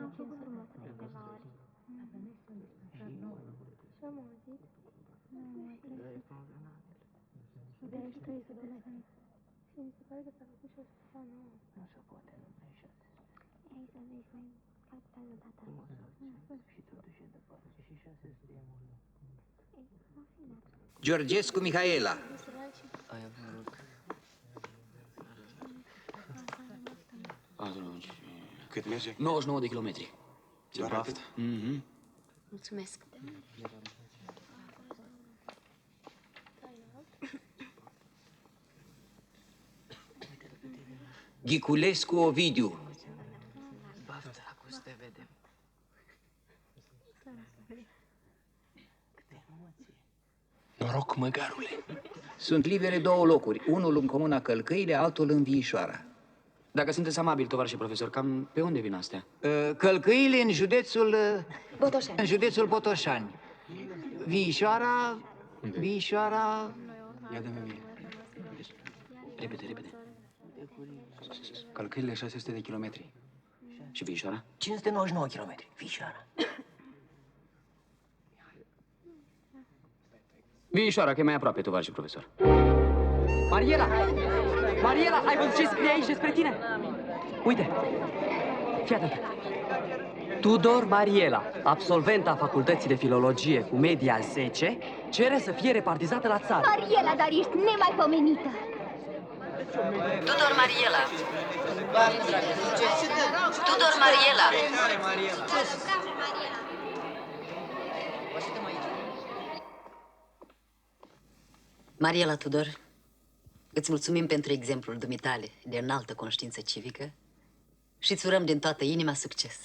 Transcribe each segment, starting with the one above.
Am făcut frumos de câteva ori. Și-am auzit. Nu, mai trebuie. De aici 300 de lei. Și mi se pare că s-a făcut și 109. Nu se poate, nu mai așa. Ei, să vezi, mai capitală data. Și totuși e departe. Și 600 de mult. Georgescu Mihaela. Aia mă rog. Atunci... Cât merge? 99 de kilometri. Doar atât? Mulțumesc. Ghiculescu Ovidiu. Baftă, acum să te vedem. Noroc, măgarule. Sunt libere 2 locuri, unul în comuna Călcăile, altul în Viișoara. Dacă sunteți amabil, tovarășe profesor, cam pe unde vin astea? Călcăile în județul... Botoșani. În județul Botoșani. Viișoara... Viișoara... Ia dă-mi mie. Repede, repede. Călcăile 600 de kilometri. Și Viișoara? 599 km. Vișoara. Viișoara, că e mai aproape, tovarășe profesor. Mariela! Mariela, ai văzut ce scrie aici despre tine? Uite, fii atent. Tudor Mariela, absolventa Facultății de Filologie cu media 10, cere să fie repartizată la țară. Mariela, dar ești nemaipomenită. Tudor Mariela. Tudor Mariela. Mariela Tudor, îți mulțumim pentru exemplul dumitale de înaltă conștiință civică și îți urăm din toată inima succes.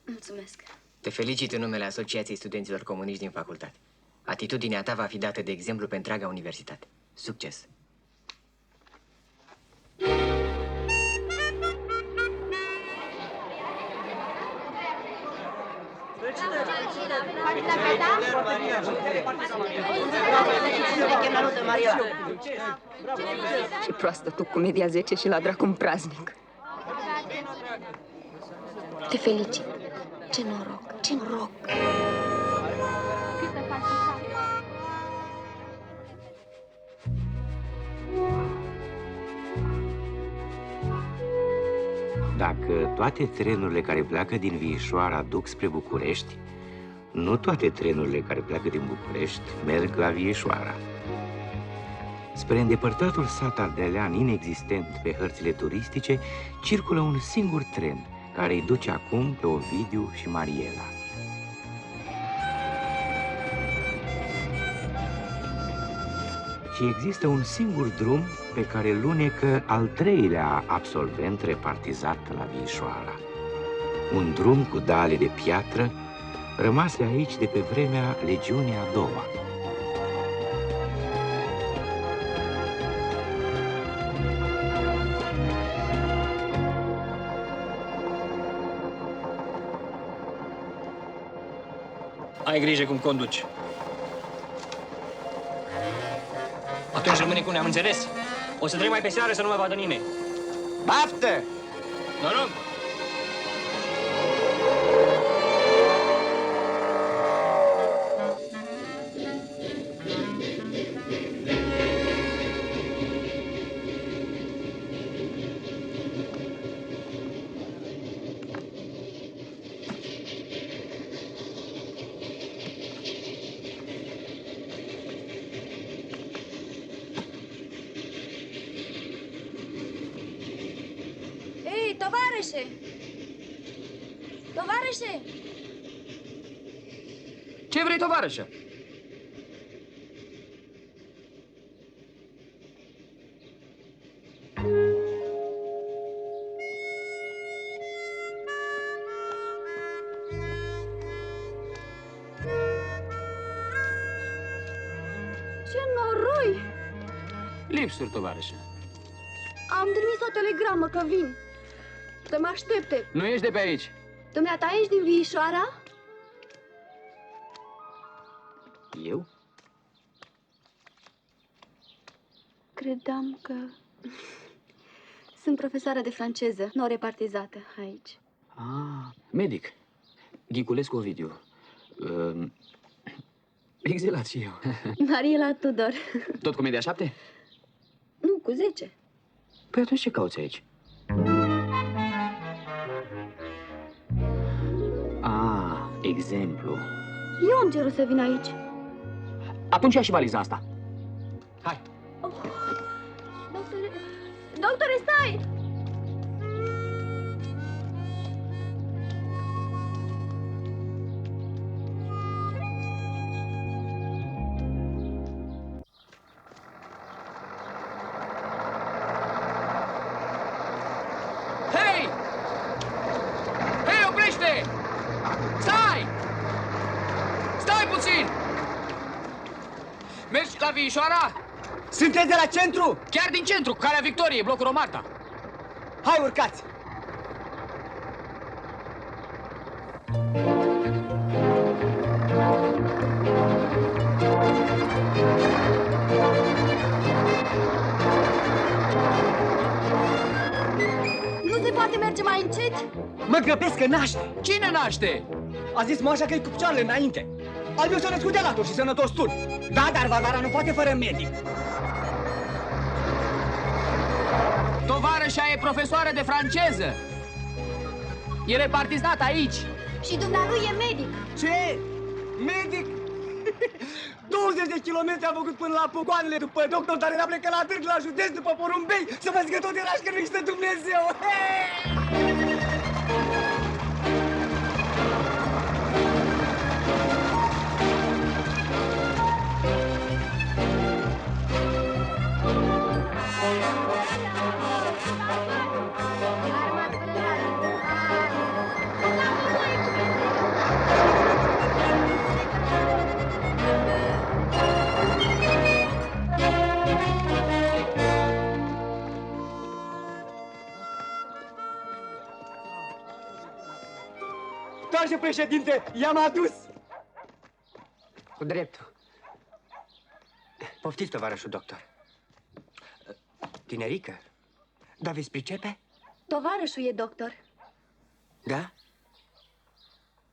Mulțumesc. Te felicit în numele Asociației Studenților Comuniști din facultate. Atitudinea ta va fi dată de exemplu pe întreaga universitate. Succes! Ce proastă tu cu media 10 și la dracu un praznic. Te felicit. Ce noroc, ce noroc. Dacă toate trenurile care pleacă din Viișoara duc spre București, nu toate trenurile care pleacă din București merg la Viișoara. Spre îndepărtatul sat ardelean inexistent pe hărțile turistice, circulă un singur tren care îi duce acum pe Ovidiu și Mariela. Și există un singur drum pe care îl lunecă al treilea absolvent repartizat la Vișoara. Un drum cu dale de piatră rămase aici de pe vremea Legiunii a doua. Ai grijă cum conduci. Atunci rămâne cum ne-am înțeles. O să trec mai pe seară să nu mă vadă nimeni. Baftă! Noroc! Ei, tovarășe! Tovarășe! Ce vrei, tovarășă? Ce noroi! Lipsuri, tovarășă. Am trimis o telegramă că vin. Să mă aștepte. Nu ești de pe aici. Dumneata ești din Viișoara? Eu? Credeam că... Sunt profesoară de franceză, nou repartizată aici. Ah, medic. Ghiculescu Ovidiu. Exilat și eu. Mariela Tudor. Tot cu media 7? Nu, cu 10. Păi atunci ce cauți aici? Ah, exemplu. Eu am cerut să vin aici. Atunci ia și valiza asta. Hai. Doctore... Doctore, stai! Hei! Hei, oprește! Stai! Stai puțin! Mergi la Viișoara? Sunteți de la centru? Chiar din centru, Calea Victoriei, blocul Romarta. Hai, urcați! Nu se poate merge mai încet? Mă grăbesc că naște! Cine naște? A zis moașa că-i cu picioarele înainte. Al meu s-a născut de latur și sănătos tur. Da, dar Varvara nu poate fără medic. Tovarășa e profesoară de franceză. E repartizat aici. Și dumnealui e medic. Ce? Medic? 20 de kilometri am făcut până la Pogoanele după doctor, dar era plecat la Târg, la județ, după porumbei, să văd că tot era și că nu există Dumnezeu. Doamne președinte, i-am adus! Cu dreptul. Poftiți, tovarășul doctor. Tinerică, dar veți pricepe? Tovarășul e doctor. Da?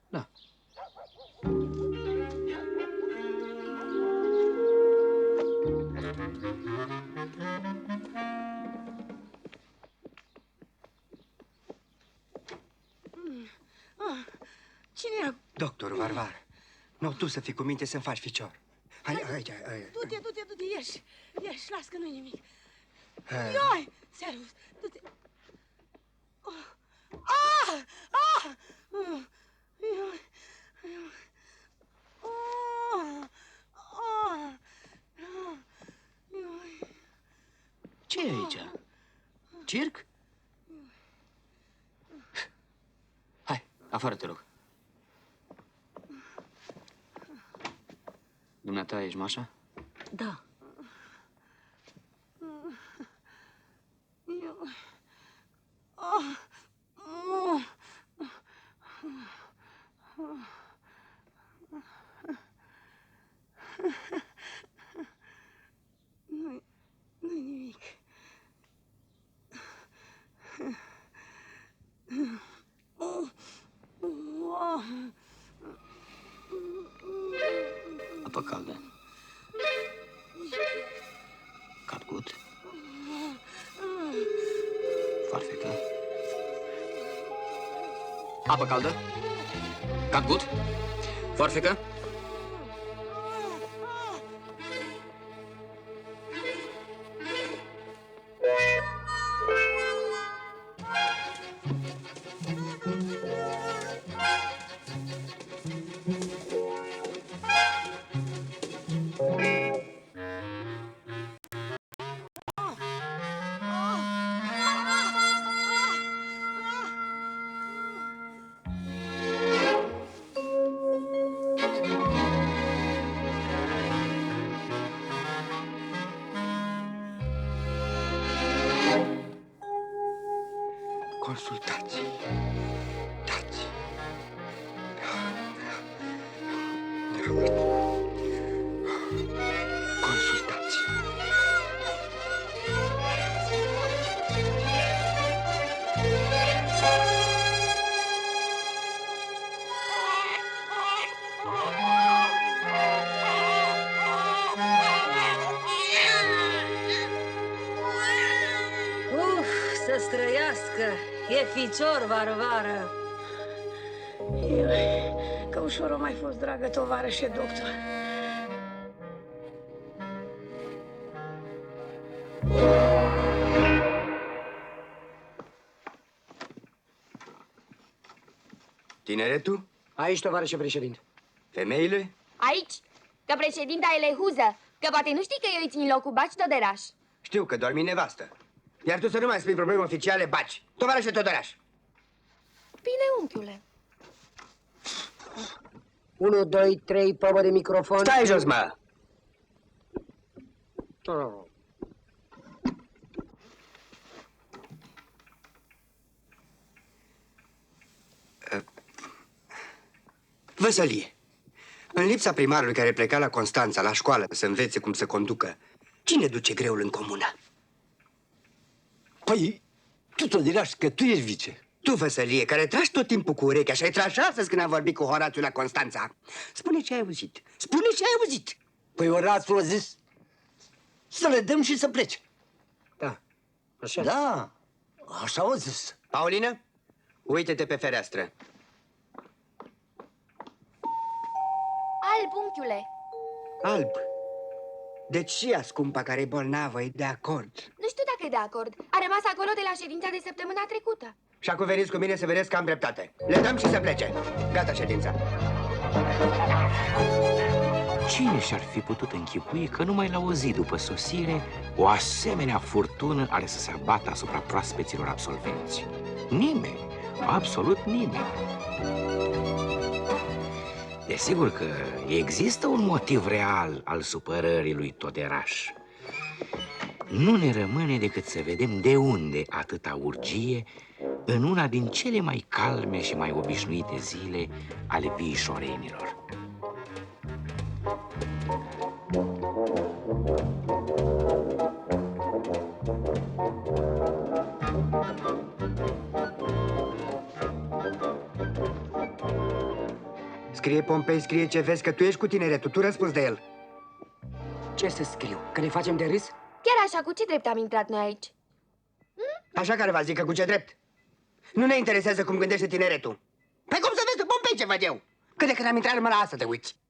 Da. Cine era? Doctorul Varvar. Nu, tu să fii cu minte să-mi faci ficior. Hai, aici. Du-te, ieși. Ieși, las că nu-i nimic. Ioi, servus, du-te. Ce e aici? Circ? Hai, afară te rog. Dumneata ești Mașa? Da. Nu-i nimic. Apă caldă. Catgut. Foarfecă. Apă caldă. Catgut. Foarfecă. Consultați. Dați. Consultați. Să străiască! E ficior, varvară! Că ușor o mai fost, dragă tovarășe doctor. Tineretul? Aici, tovarășe președinte. Femeile? Aici, că președinta e lehuză, că poate nu știi că eu îi țin locul Baci Toderaș. Știu că dormi nevastă. Iar tu să nu mai spui probleme oficiale, Baci. Tovarășe Todoraș. Bine, unchiule. 1, 2, 3, probă de microfon. Stai jos, mă! Văsălie, în lipsa primarului care pleca la Constanța, la școală, să învețe cum să conducă, cine duce greul în comună? Păi, tu Toderaș, că tu ești vice. Tu, Văsălie, care tragi tot timpul cu urechea și ai tras astăzi când am vorbit cu Horațiu la Constanța. Spune ce ai auzit. Spune ce ai auzit. Păi Horațiu a zis să le dăm și să plece. Da, așa. Da, așa au zis. Paulină, uite-te pe fereastră. Alb, unchiule. Alb. Deci și ea, scumpa care e bolnavă, e de acord. Nu știu dacă e de acord. A rămas acolo de la ședința de săptămâna trecută. Și acum veniți cu mine să vedeți că am dreptate. Le dăm și să plece. Gata ședința. Cine și-ar fi putut închipui că numai la o zi după sosire, o asemenea furtună are să se abată asupra proaspeților absolvenți? Nimeni, absolut nimeni. Desigur că există un motiv real al supărării lui Toderaș. Nu ne rămâne decât să vedem de unde atâta urgie în una din cele mai calme și mai obișnuite zile ale viișorenilor. Scrie, Pompei, scrie ce vezi, că tu ești cu tineretul. Tu răspunzi de el. Ce să scriu? Că ne facem de râs? Chiar așa, cu ce drept am intrat noi aici? Așa care va zică, cu ce drept? Nu ne interesează cum gândește tineretul. Păi cum să vezi tu, Pompei, ce văd eu? Cât de când am intrat, numai la asta te uiți.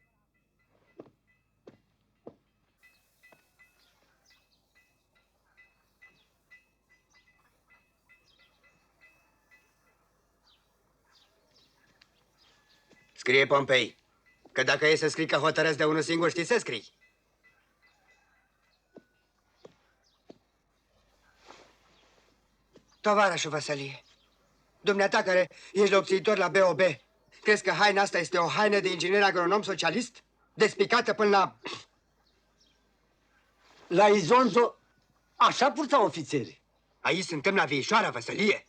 Scrie, Pompei, că dacă e să scrii că hotărăsc de unul singur, știi să scrii. Tovarășul Văsălie, dumneata care ești lopțitor la BOB, crezi că haina asta este o haină de inginer agronom socialist? Despicată până la... La Izonzo, așa purta ofițerii. Aici suntem la Viișoara, Văsălie.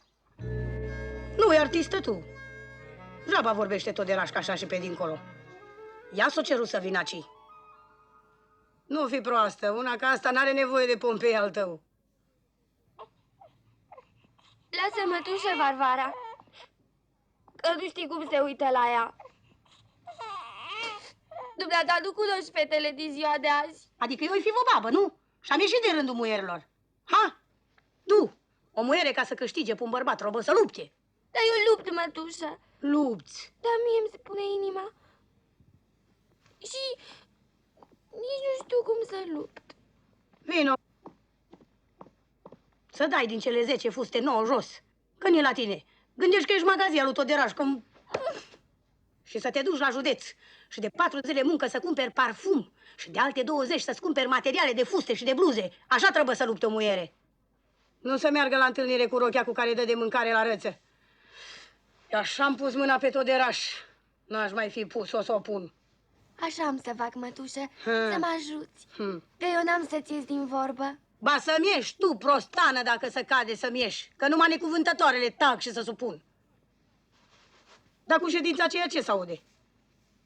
Nu e artistă tu. Degeaba vorbește tot de rașca așa și pe dincolo. Ea s-o cerut să vină aici. Nu fi proastă, una ca asta n-are nevoie de Pompei al tău. Lasă mătușă, Varvara, că nu știi cum se uită la ea. Dumneata nu cunoști fetele din ziua de azi. Adică eu-i fi o babă, nu? Și-am ieșit de rândul muierilor. Ha? Tu, o muiere ca să câștige pe un bărbat robă să lupte. Dar eu lupt, mătușă. Lupți. Dar mie îmi spune inima. Și nici nu știu cum să lupt. Vino. Să dai din cele 10 fuste 9 jos. Când e la tine? Gândești că ești magazia lui Toderaș, cum... Și să te duci la județ. Și de 4 zile muncă să cumperi parfum. Și de alte 20 să-ți cumperi materiale de fuste și de bluze. Așa trebuie să lupte o muiere. Nu să meargă la întâlnire cu rochea cu care dă de mâncare la răță. Așa-am pus mâna pe Toderaș. N-aș mai fi pus-o să o pun. Așa am să fac, mătușă, să mă ajuți. Că eu n-am să-ți ies din vorbă. Ba să-mi ieși tu, prostană, dacă să cade să-mi ieși. Că numai necuvântătoarele tac și să supun. Dar cu ședința aceea ce s-aude?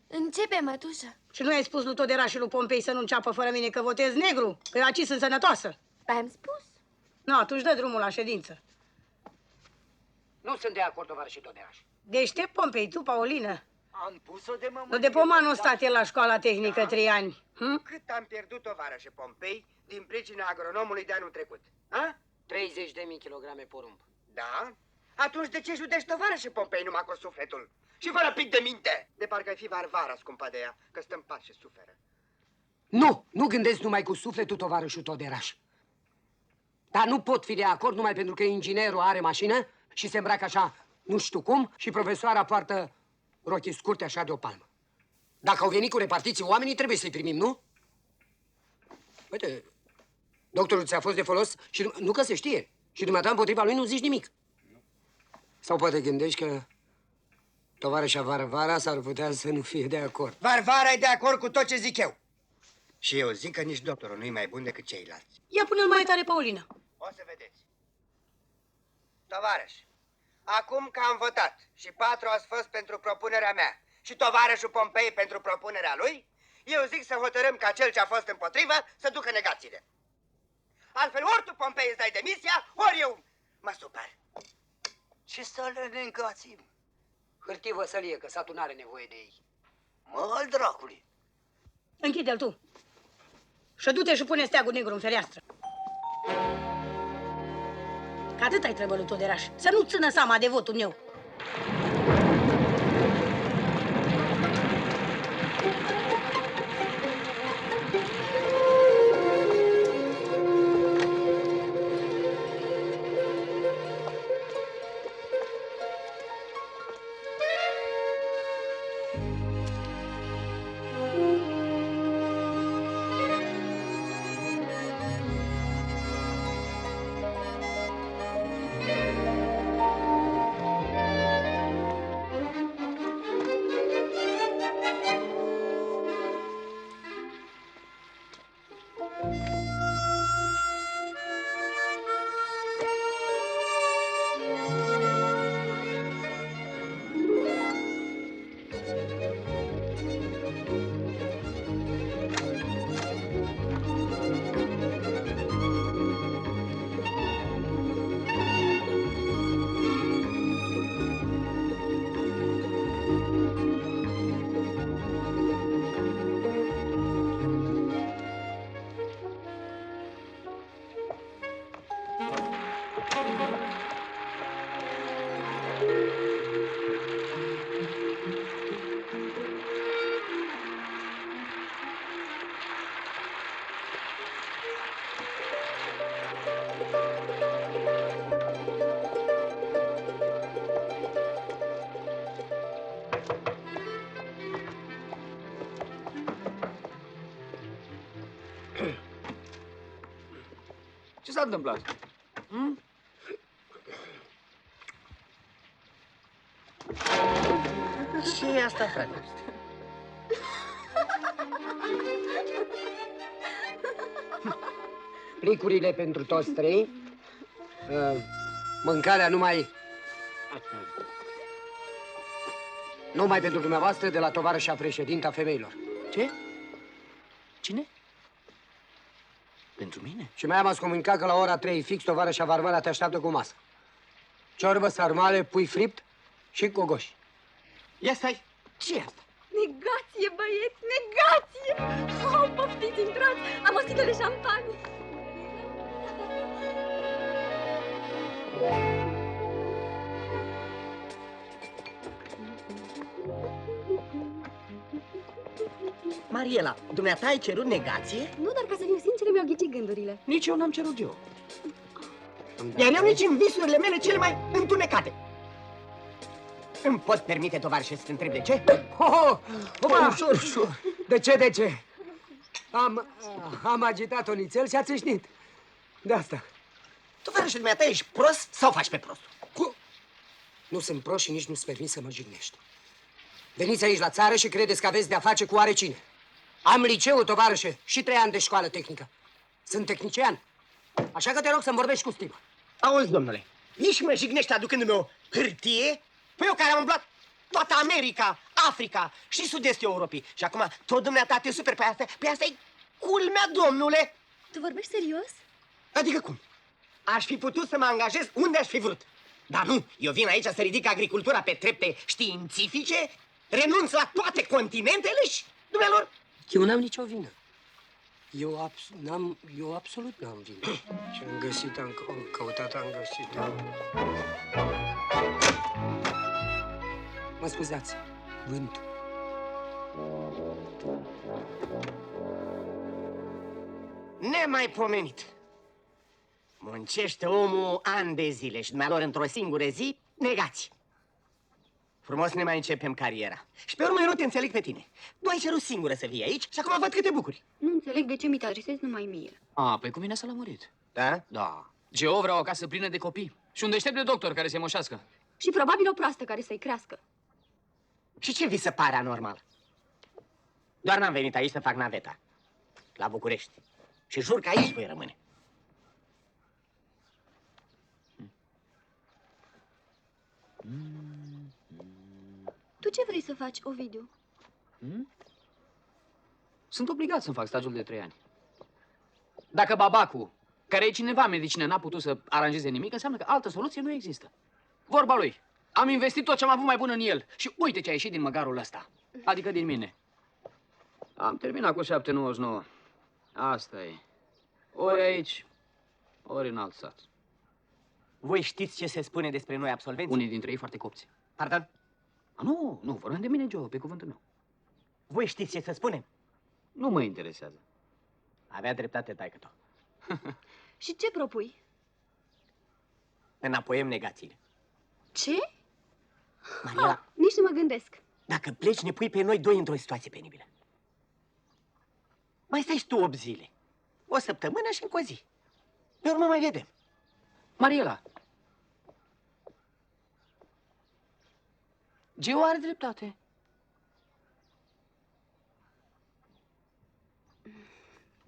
Începe, mătușă. Și nu ai spus lui Toderaș și lui Pompei să nu înceapă fără mine că votez negru? Că eu aici sunt sănătoasă. Am spus. Nu, atunci dă drumul la ședință. Nu sunt de acord, tovarășe Toderaș. Deștept, Pompei, tu, Paulină. Am pus-o de mămânie. Nu de pomanul stat el la școala tehnică 3 ani. Cât am pierdut, tovarășe Pompei, din pricina agronomului de anul trecut? A? 30.000 kilograme porumb. Da? Atunci de ce judești, tovarășe Pompei, numai cu sufletul? Și fără pic de minte! De parcă ai fi Varvara, scumpa de ea, că stă în pat și suferă. Nu gândesc numai cu sufletul, tovarășul Toderaș. Dar nu pot fi de acord numai pentru că inginerul are mașină și se îmbracă așa nu știu cum și profesoara poartă rochii scurte așa de o palmă. Dacă au venit cu repartiții oamenii, trebuie să-i primim, nu? Uite, doctorul ți-a fost de folos și nu că se știe. Și dumneata împotriva lui nu zici nimic. Sau poate gândești că tovarășa Varvara s-ar putea să nu fie de acord. Varvara e de acord cu tot ce zic eu. Și eu zic că nici doctorul nu e mai bun decât ceilalți. Ia până-l mai tare, Paulina. O să vedeți. Tovarăș, acum că am votat și 4 ați fost pentru propunerea mea și tovarășul Pompei pentru propunerea lui, eu zic să hotărâm ca cel ce a fost împotrivă să ducă negațiile. Altfel, ori tu, Pompei, îți dai demisia, ori eu mă supăr. Ce să le negațim? Hârtie, Văsălie, că satul n-are nevoie de ei. Mă, al dracului. Închide-l tu. Și du-te și pune steagul negru în fereastră. Că atât ai trebuie lui Toderaș. Să nu țină seama de votul meu. Ce s-a întâmplat? nu-i asta, frate? Plicurile pentru toți trei. Mâncarea numai pentru dumneavoastră de la tovarășa președinta femeilor. Ce? Cine? Pentru mine? Și mai am ați comunicat că la ora 3 fix tovarășa Varvara te așteaptă cu masă. Ciorbă, sarmale, pui fript și gogoși. Ia stai! Ce e asta? Negație, băieți, negație! Oh, poftiți, intrați! Am o sticlă de șampanie! Mariela, dumneata ai cerut negație? Nu, dar ca să fiu sinceră, mi-au ghicit gândurile. Nici eu n-am cerut eu. Iar n-am nici în visurile mele cele mai întunecate. Îmi poți permite, tovarășe, să te întreb de ce? Ușor, ușor. De ce? Am agitat-o nițel și a țâșnit. De asta. Tovarășe, dumneata, ești prost sau faci pe prost? Nu sunt prost și nici nu-ți permis să mă jignești. Veniți aici la țară și credeți că aveți de-a face cu oarecine. Am liceu, tovarășe, și 3 ani de școală tehnică. Sunt tehnician. Așa că te rog să-mi vorbești cu stimă. Auzi, domnule, nici mă jignești aducându-mi o hârtie? Păi eu care am umblat toată America, Africa și sud-estul Europei. Și acum tot dumneata te super pe asta? Păi asta e culmea, domnule! Tu vorbești serios? Adică cum? Aș fi putut să mă angajez unde aș fi vrut. Dar nu, eu vin aici să ridic agricultura pe trepte științifice, renunț la toate continentele și, dumnealor... Eu n-am nicio vină. Eu absolut n-am vină. Ce am găsit, am căutat, am găsit. Mă scuzați, vânt. Nemaipomenit. Muncește omul ani de zile și dumnealor într-o singură zi, negați. Frumos ne mai începem cariera. Și pe urmă eu nu te înțeleg pe tine. Tu ai cerut singură să vii aici și acum văd că te bucuri. Nu înțeleg de ce mi te adresezi numai mie. Păi cu mine s-a lămurit. Da? Da. Geo vrea o casă plină de copii și un deștept de doctor care să-i moșească. Și probabil o proastă care să-i crească. Și ce vi se pare anormal? Doar n-am venit aici să fac naveta. La București. Și jur că aici voi rămâne. Tu ce vrei să faci, Ovidiu? Sunt obligat să-mi fac stagiul de 3 ani. Dacă babacul, care e cineva în medicină, n-a putut să aranjeze nimic, înseamnă că altă soluție nu există. Vorba lui. Am investit tot ce am avut mai bun în el și uite ce a ieșit din măgarul ăsta. Adică din mine. Am terminat cu 7,99. Asta e. Ori aici, ori în alt sat. Voi știți ce se spune despre noi absolvenți? Unii dintre ei foarte copți. Pardon? Nu, vorbim de mine, Geo, pe cuvântul meu. Voi știți ce se spune? Nu mă interesează. Avea dreptate taică-tu. Și ce propui? Înapoiem negațiile. Ce? Mariela, Nici nu mă gândesc. dacă pleci, ne pui pe noi doi într-o situație penibilă. Mai stai și tu 8 zile. O săptămână și încă o zi. Pe urmă mai vedem. Mariela. Geo are dreptate.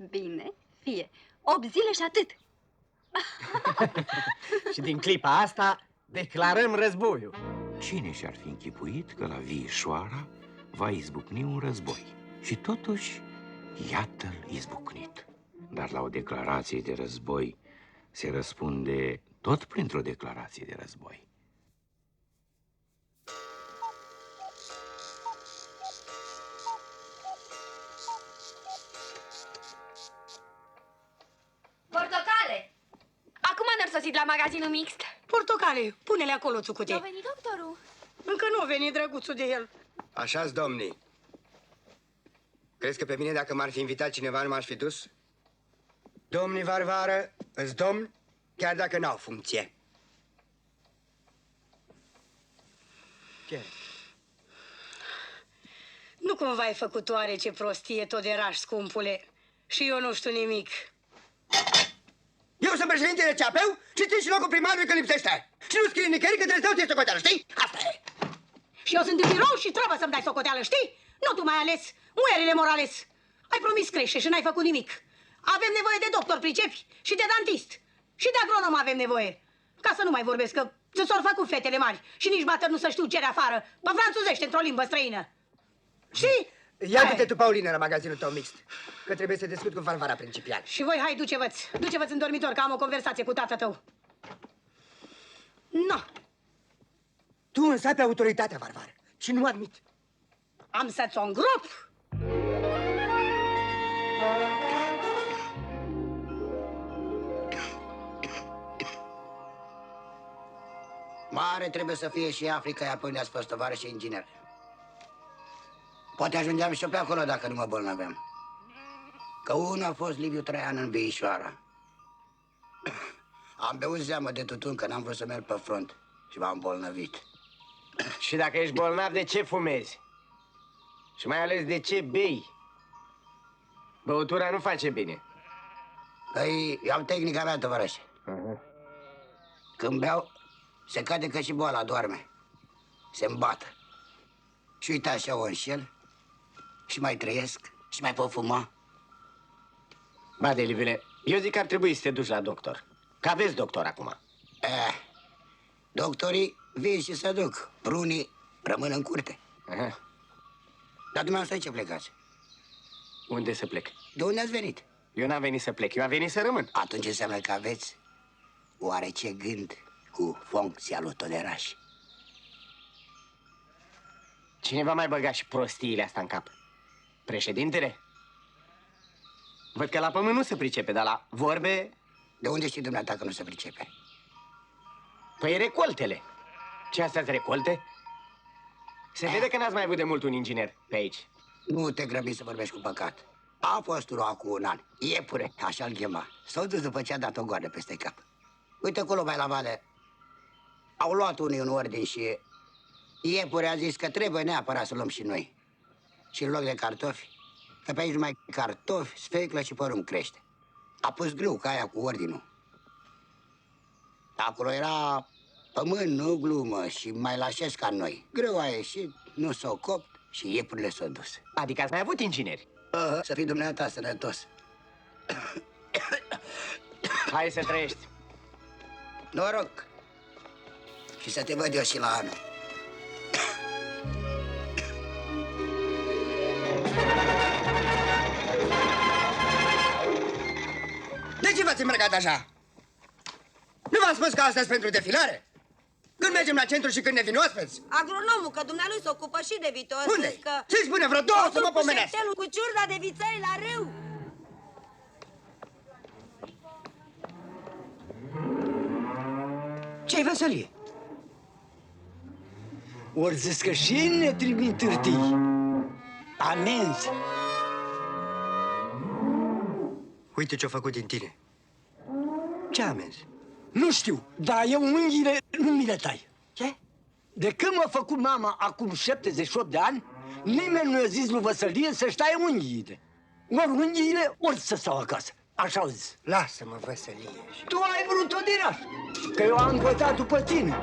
Bine, fie. 8 zile și atât. Și din clipa asta declarăm războiul. Cine și-ar fi închipuit că la Viișoara va izbucni un război? Și totuși, iată-l izbucnit. Dar la o declarație de război se răspunde tot printr-o declarație de război. Portocale! Acum ne-ar sosit la magazinul mixt. Portocale, pune-le acolo, țucute. A venit doctorul. Încă nu a venit drăguțul de el. Așa-s, domnii. Crezi că pe mine, dacă m-ar fi invitat cineva, nu m-aș fi dus? Domnii Varvară, îs domn, chiar dacă n-au funcție. Ce? Nu cumva ai făcut oare ce prostie tot de raș, scumpule? Și eu nu știu nimic. Eu sunt președintele CAP-ul și țin și locul primarului că lipsește. Și nu scrie nicăieri că trebuie să dau ție socoteală, știi? Asta e. Și eu sunt în birou și trebuie să-mi dai socoteală, știi? Nu tu mai ales, muierile Morales. Ai promis crește și n-ai făcut nimic. Avem nevoie de doctor, pricepi? Și de dentist. Și de agronom avem nevoie. Ca să nu mai vorbesc, că ți-s-or făcut fetele mari și nici bătăr nu să știu cere afară, pe franțuzește, într-o limbă străină. Știi? Ia-te tu, Paulina, la magazinul tău mixt, că trebuie să discut cu Varvara principial. Și voi, hai, duce-vă-ți în dormitor, că am o conversație cu tata tău. No. Tu însapi autoritatea, Varvara, și nu admit. Am să-ți o îngrop. Mare trebuie să fie și Africa, iar până ne-ați fost tovară și inginer. Poate ajungeam și eu pe acolo dacă nu mă bolnaveam. Că unul a fost Liviu Traian în Viișoara. Am beut zeamă de tutun că n-am vrut să merg pe front și m-am bolnăvit. Și dacă ești bolnav, de ce fumezi? Și mai ales de ce bei? Băutura nu face bine. Păi, eu am tehnica mea, tovarășe. Când beau, se cade că și boala doarme. Se îmbată. Și uite așa o înșel și mai trăiesc și mai pot fuma. Ba, de Livile, eu zic că ar trebui să te duci la doctor. Că aveți doctor acum. Doctorii vin și se duc. Prunii rămân în curte. Dar dumneavoastră ce plecați? Unde să plec? De unde ați venit? Eu n-am venit să plec, eu am venit să rămân. Atunci înseamnă că aveți oarece gând cu funcția lui Toderaș. Cine va mai băga și prostiile astea în cap? Președintele? Văd că la pământ nu se pricepe, dar la vorbe... De unde știi dumneata că nu se pricepe? Păi recoltele. Ce astea recolte? Se vede că n-ați mai avut de mult un inginer pe aici. Nu te grăbi să vorbești cu păcat. A fost unul acum un an. Iepure, așa-l chema. S-au dus după ce a dat o goană peste cap. Uite acolo mai la vale. Au luat unii un ordin și Iepure a zis că trebuie neapărat să luăm și noi. Și în loc de cartofi, că pe aici numai cartofi, sfeclă și porumb crește. A pus grâu ca aia cu ordinul. Acolo era pământ, nu glumă, și mai lașesc ca noi. Grâu a ieșit, nu s-o copt și iepurile s-au dus. Adică ați mai avut ingineri? Să fii dumneata sănătos. Hai să trăiești. Noroc. Și să te văd eu și la anul. De ce v-ați îmbrăcat așa? Nu v-am spus că astăzi pentru defilare? Când mergem la centru și când ne vin oaspeți? Agronomul, că dumnealui se ocupă și de viitor. Unde? Că... Ce-i spune vreo două să mă pomenească? Cu ciurda de viței la râu. Ce-i veselie? Ori zis că și ei ne trimit hârtii. Amenzi. Uite ce-a făcut din tine. Ce amenzi? Nu știu, dar eu unghiile nu mi le tai. Ce? De când m-a făcut mama acum 78 de ani, nimeni nu i-a zis lui Văsălie să-și taie unghiile. Ori unghiile, ori să stau acasă. Așa au zis. Lasă-mă, Văsălie. Tu ai vrut-o din așa, că eu am votat după tine.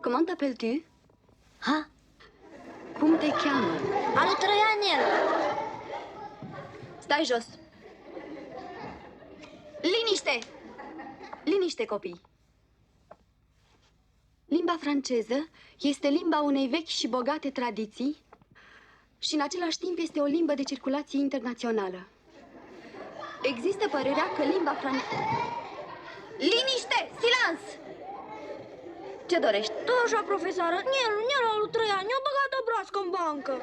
Comment t'appelles-tu? Ha? Cum te cheamă? Alu Trăianel. Stai jos. Liniște! Liniște, copii. Limba franceză este limba unei vechi și bogate tradiții și în același timp este o limbă de circulație internațională. Există părerea că limba franceză... Liniște! Silans! Ce dorești? Tot așa, profesoară, el alu Trăian, i-a băgat o broască în bancă.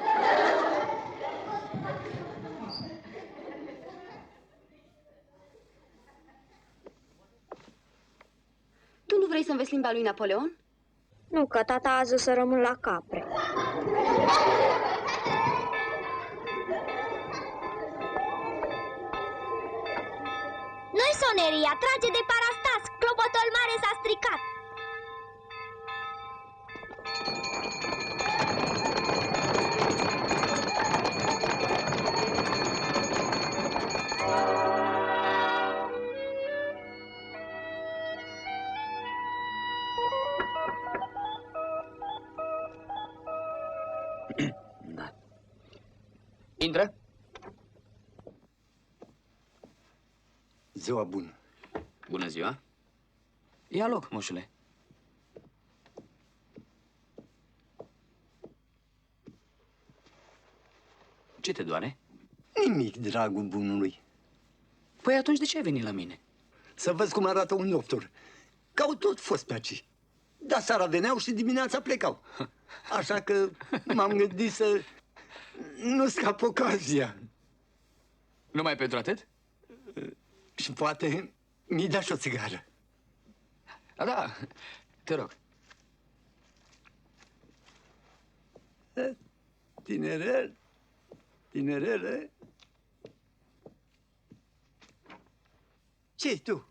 Tu nu vrei să înveți limba lui Napoleon? Nu, că tata a zis să rămân la capre. Nu-i soneria, trage de parastas, clopotul mare s-a stricat. Intră. Ziua bună. Bună ziua. Ia loc, moșule. Ce te doare? Nimic, dragul bunului. Păi atunci de ce ai venit la mine? Să văd cum arată un doctor. Că au tot fost pe aici. Dar seara veneau și dimineața plecau. Așa că m-am gândit să nu scap ocazia. Numai pentru atât? Și poate mi-i da și o țigară. Da, te rog. Tinerel, tinerele. Ce-i tu?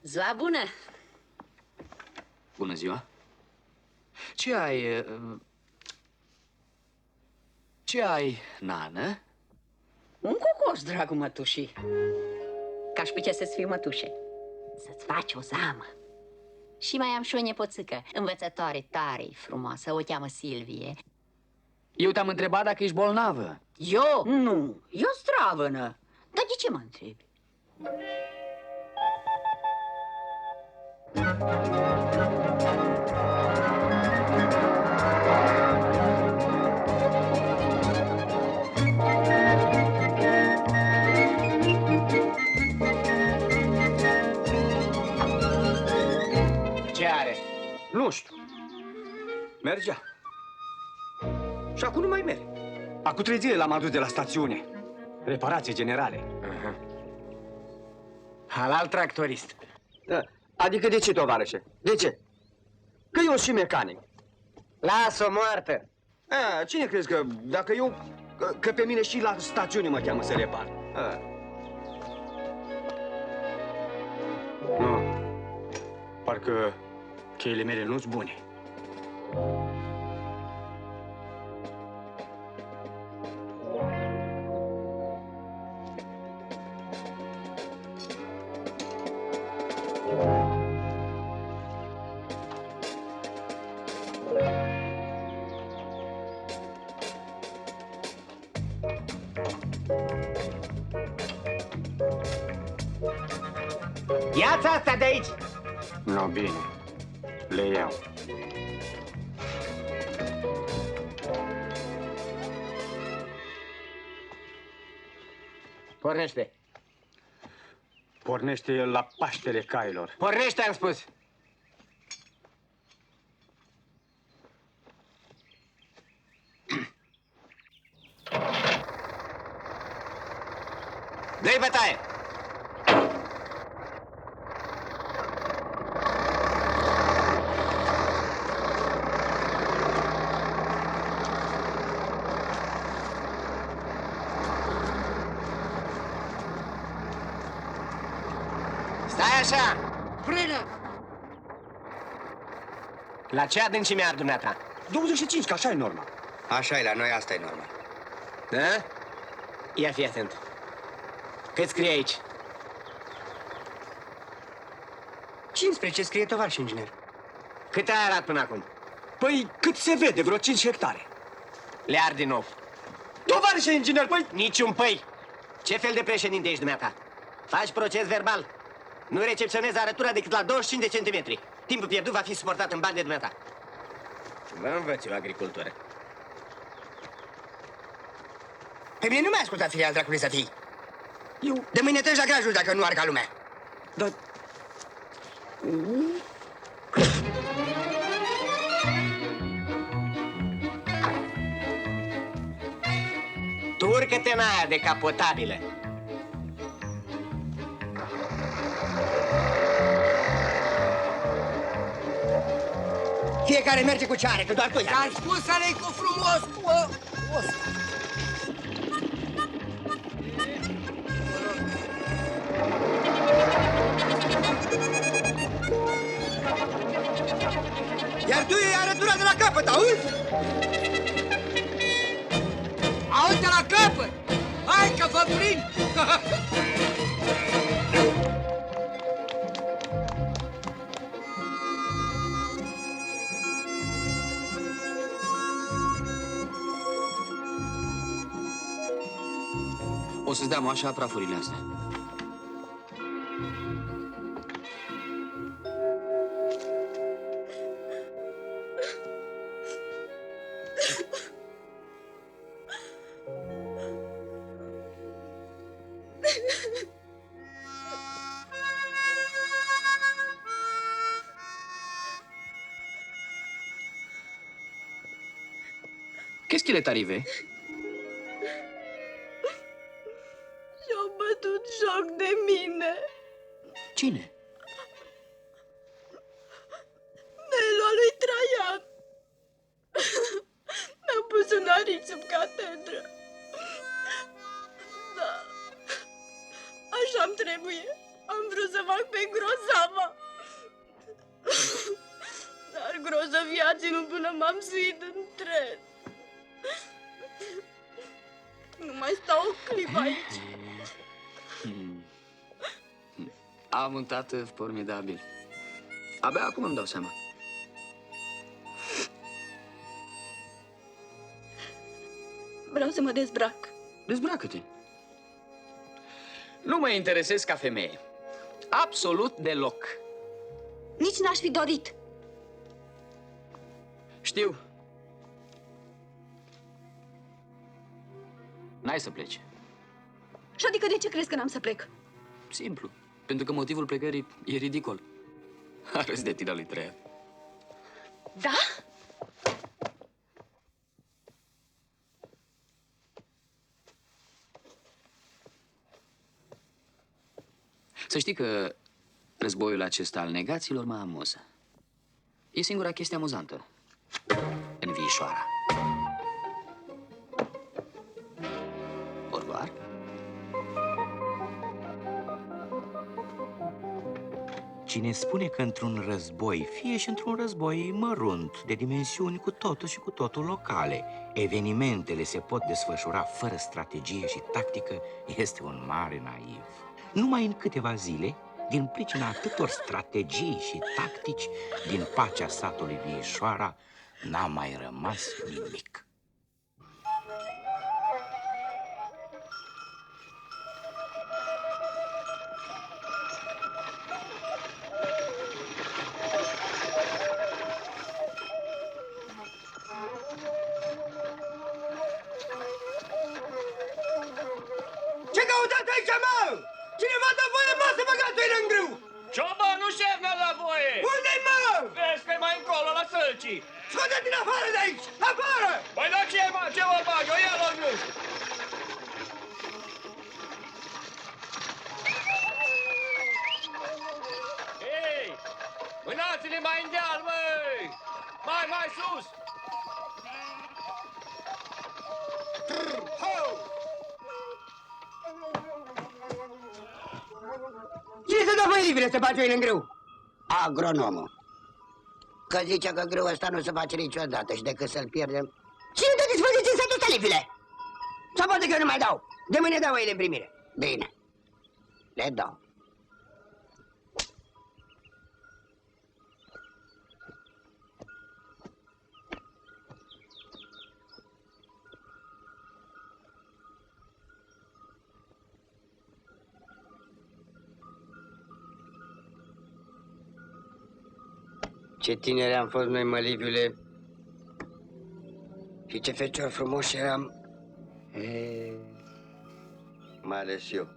Ziua bună! Bună ziua. Ce ai... Ce ai, nană? Un cocoș, dragul mătușii. Ca-aș putea să-ți fiu mătușe. Să-ți faci o zamă. Și mai am și o nepoțică, învățătoare tare frumoasă, o cheamă Silvie. Eu te-am întrebat dacă ești bolnavă. Eu? Nu, eu stravănă. Dar de ce mă întrebi? Ce are? Nu știu. Mergea. Și acum nu mai merge. Acum 3 zile l-am adus de la stațiune. Reparații generale. Halal tractorist. Da. Adică de ce, tovarășe? De ce? Că eu și mecanic. Lasă-o moartă. A, cine crezi că, dacă eu, că pe mine și la stațiune mă cheamă să repar? A. Nu. Parcă cheile mele nu-s bune. Ia-ți asta de aici! No, bine. Le iau. Pornește. Pornește el la Paștele Cailor. Pornește, am spus. Dă-i bătaie! Stai așa! Frână! La ce adâncime ar dumneata? 25, că așa e norma. Așa e la noi, asta e norma. Da? Ia fi atent. Cât scrie aici? 15 scrie tovarăș inginer. Cât ai arat până acum? Păi, cât se vede, vreo 5 hectare. Le ard din nou. Tovarășe inginer, păi... Niciun păi! Ce fel de președinte ești dumneata? Faci proces verbal. Nu recepționezi arătura decât la 25 de centimetri. Timpul pierdut va fi suportat în bani de dumneata. Vă învăț eu agricultură. Pe mine nu mai asculta firea dracului să fii. Eu... De mâine treci la grajul dacă nu ar ca lumea. Dar... Urcă-te în aia decapotabilă. Fiecare merge cu ce are, că doar tu Ți-am spus să le cu frumos, frumos. Iar tu iei arătura de la capăt, auzi? Auzi de la capăt! Hai că vă prind! O să-ți dea moașa prafurile astea. Qu'est-ce qu'il est arrivé? Și-au bătut joc de mine. Cine? Nelo lui Traian. Mi-a pus un arici sub catedră. Da, așa-mi trebuie. Am vrut să fac pe grozava. Dar grozăvia a ținut până m-am suit în tren. Nu mai stau o clipă aici. Am un tată formidabil. Abia acum îmi dau seama. Vreau să mă dezbrac. Dezbracă-te. Nu mă interesez ca femeie. Absolut deloc. Nici n-aș fi dorit. Știu. N-ai să pleci. Și adică de ce crezi că n-am să plec? Simplu. Pentru că motivul plecării e ridicol. Arăți de tine lui Traian. Da? Să știi că războiul acesta al negațiilor mă amuză. E singura chestie amuzantă în Viișoara. Au revoir. Cine spune că într-un război, fie și într-un război mărunt, de dimensiuni cu totul și cu totul locale, evenimentele se pot desfășura fără strategie și tactică, este un mare naiv. Numai în câteva zile, din pricina atâtor strategii și tactici, din pacea satului Viișoara, n-a mai rămas nimic. Ce căutați aici, mă? Cineva dă voie, mă, să băgați în grâu! Ciobanul șef mi-a dat voie! Unde-i, mă? Vezi că mai încolo, la sălcii! Scoate-te afară de aici! Afară! Păi da ce, mă? Ce mă bag? Eu ia-l în grâu! Ei! Mânați-le mai în deal, măi! Mai sus! Cine să dă voie să faci în grâu? Agronomul. Că zice că grâul ăsta nu se face niciodată și decât să-l pierdem. Cine dă dispoziție în satul ăsta, lipile? Sau poate că eu nu mai dau? De mâine dau oile în primire. Bine. Le dau. Ce tineri am fost noi, mă, Liviule. Și ce feciori frumoși eram. Mai ales eu.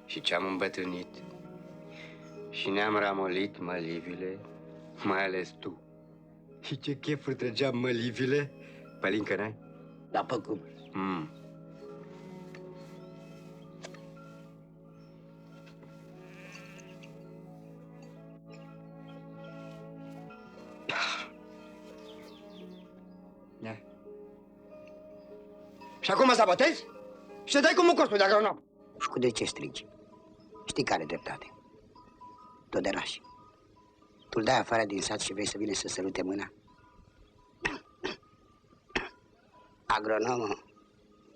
Și ce-am îmbătrânit. Și ne-am ramolit, mă, Liviule. Mai ales tu. Și ce chefuri trăgeam, mă, Liviule. Pălincă n-ai? Da, pe cum? Și acum să botezi? Și te dai cu mucostul de agronom. Și cu de ce strigi? Știi care dreptate? Toderaș. Tu-l dai afară din sat și vrei să vină să sărute mâna? Agronomul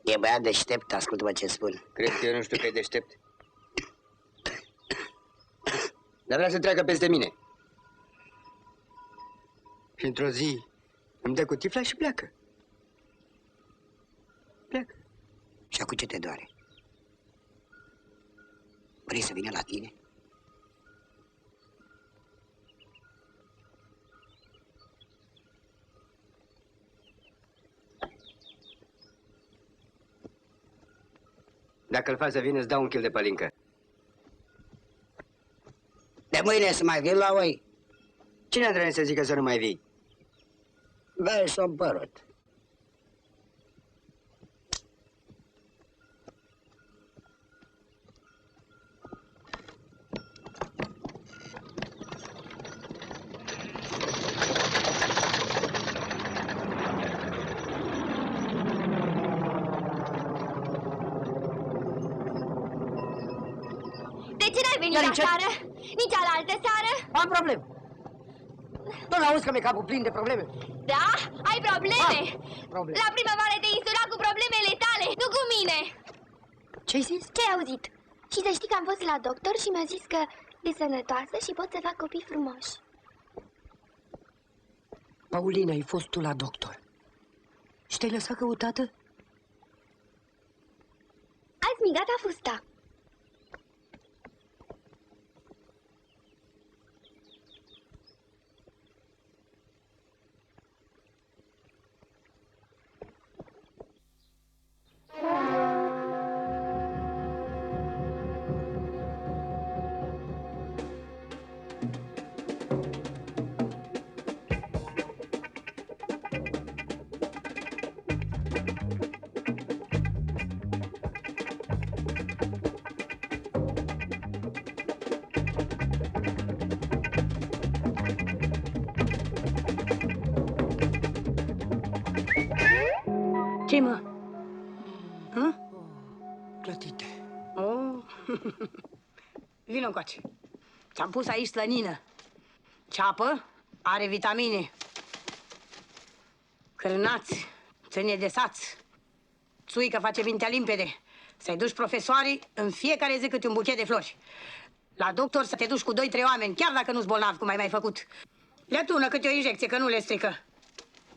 e băiat deștept, ascultă-mă ce spun. Crezi că eu nu știu că e deștept? Dar vrea să treacă peste mine. Și într-o zi îmi dă cu tifla și pleacă. Pleacă. Și acum ce te doare? Vrei să vină la tine? Dacă îl faci să vină, îți dau un kil de pălincă. De mâine să mai vin la voi? Cine îndrăne să zică să nu mai vii? Băi, s-o părut. De ce n-ai venit la seară? Nici alaltă seară? Am probleme. Tu n-auzi că mi-e capul plin de probleme? Da? Ai probleme? Probleme. La primăvară te insula cu problemele tale, nu cu mine. Ce-ai zis? Ce-ai auzit? Și să știi că am fost la doctor și mi-a zis că e sănătoasă și pot să fac copii frumoși. Paulina, ai fost tu la doctor. Și te-ai lăsat căutată? Azi mi gata fusta. Ce, mă? Hă? Clătite. Oh. Vino încoace. Ți-am pus aici slănină. Ceapă, are vitamine. Cârnați, țânie de saț. Țuică face mintea limpede. Să-i duci profesorii în fiecare zi câte un buchet de flori. La doctor să te duci cu 2-3 oameni, chiar dacă nu-s bolnav, cum ai mai făcut. Le tună câte o injecție, că nu le strică.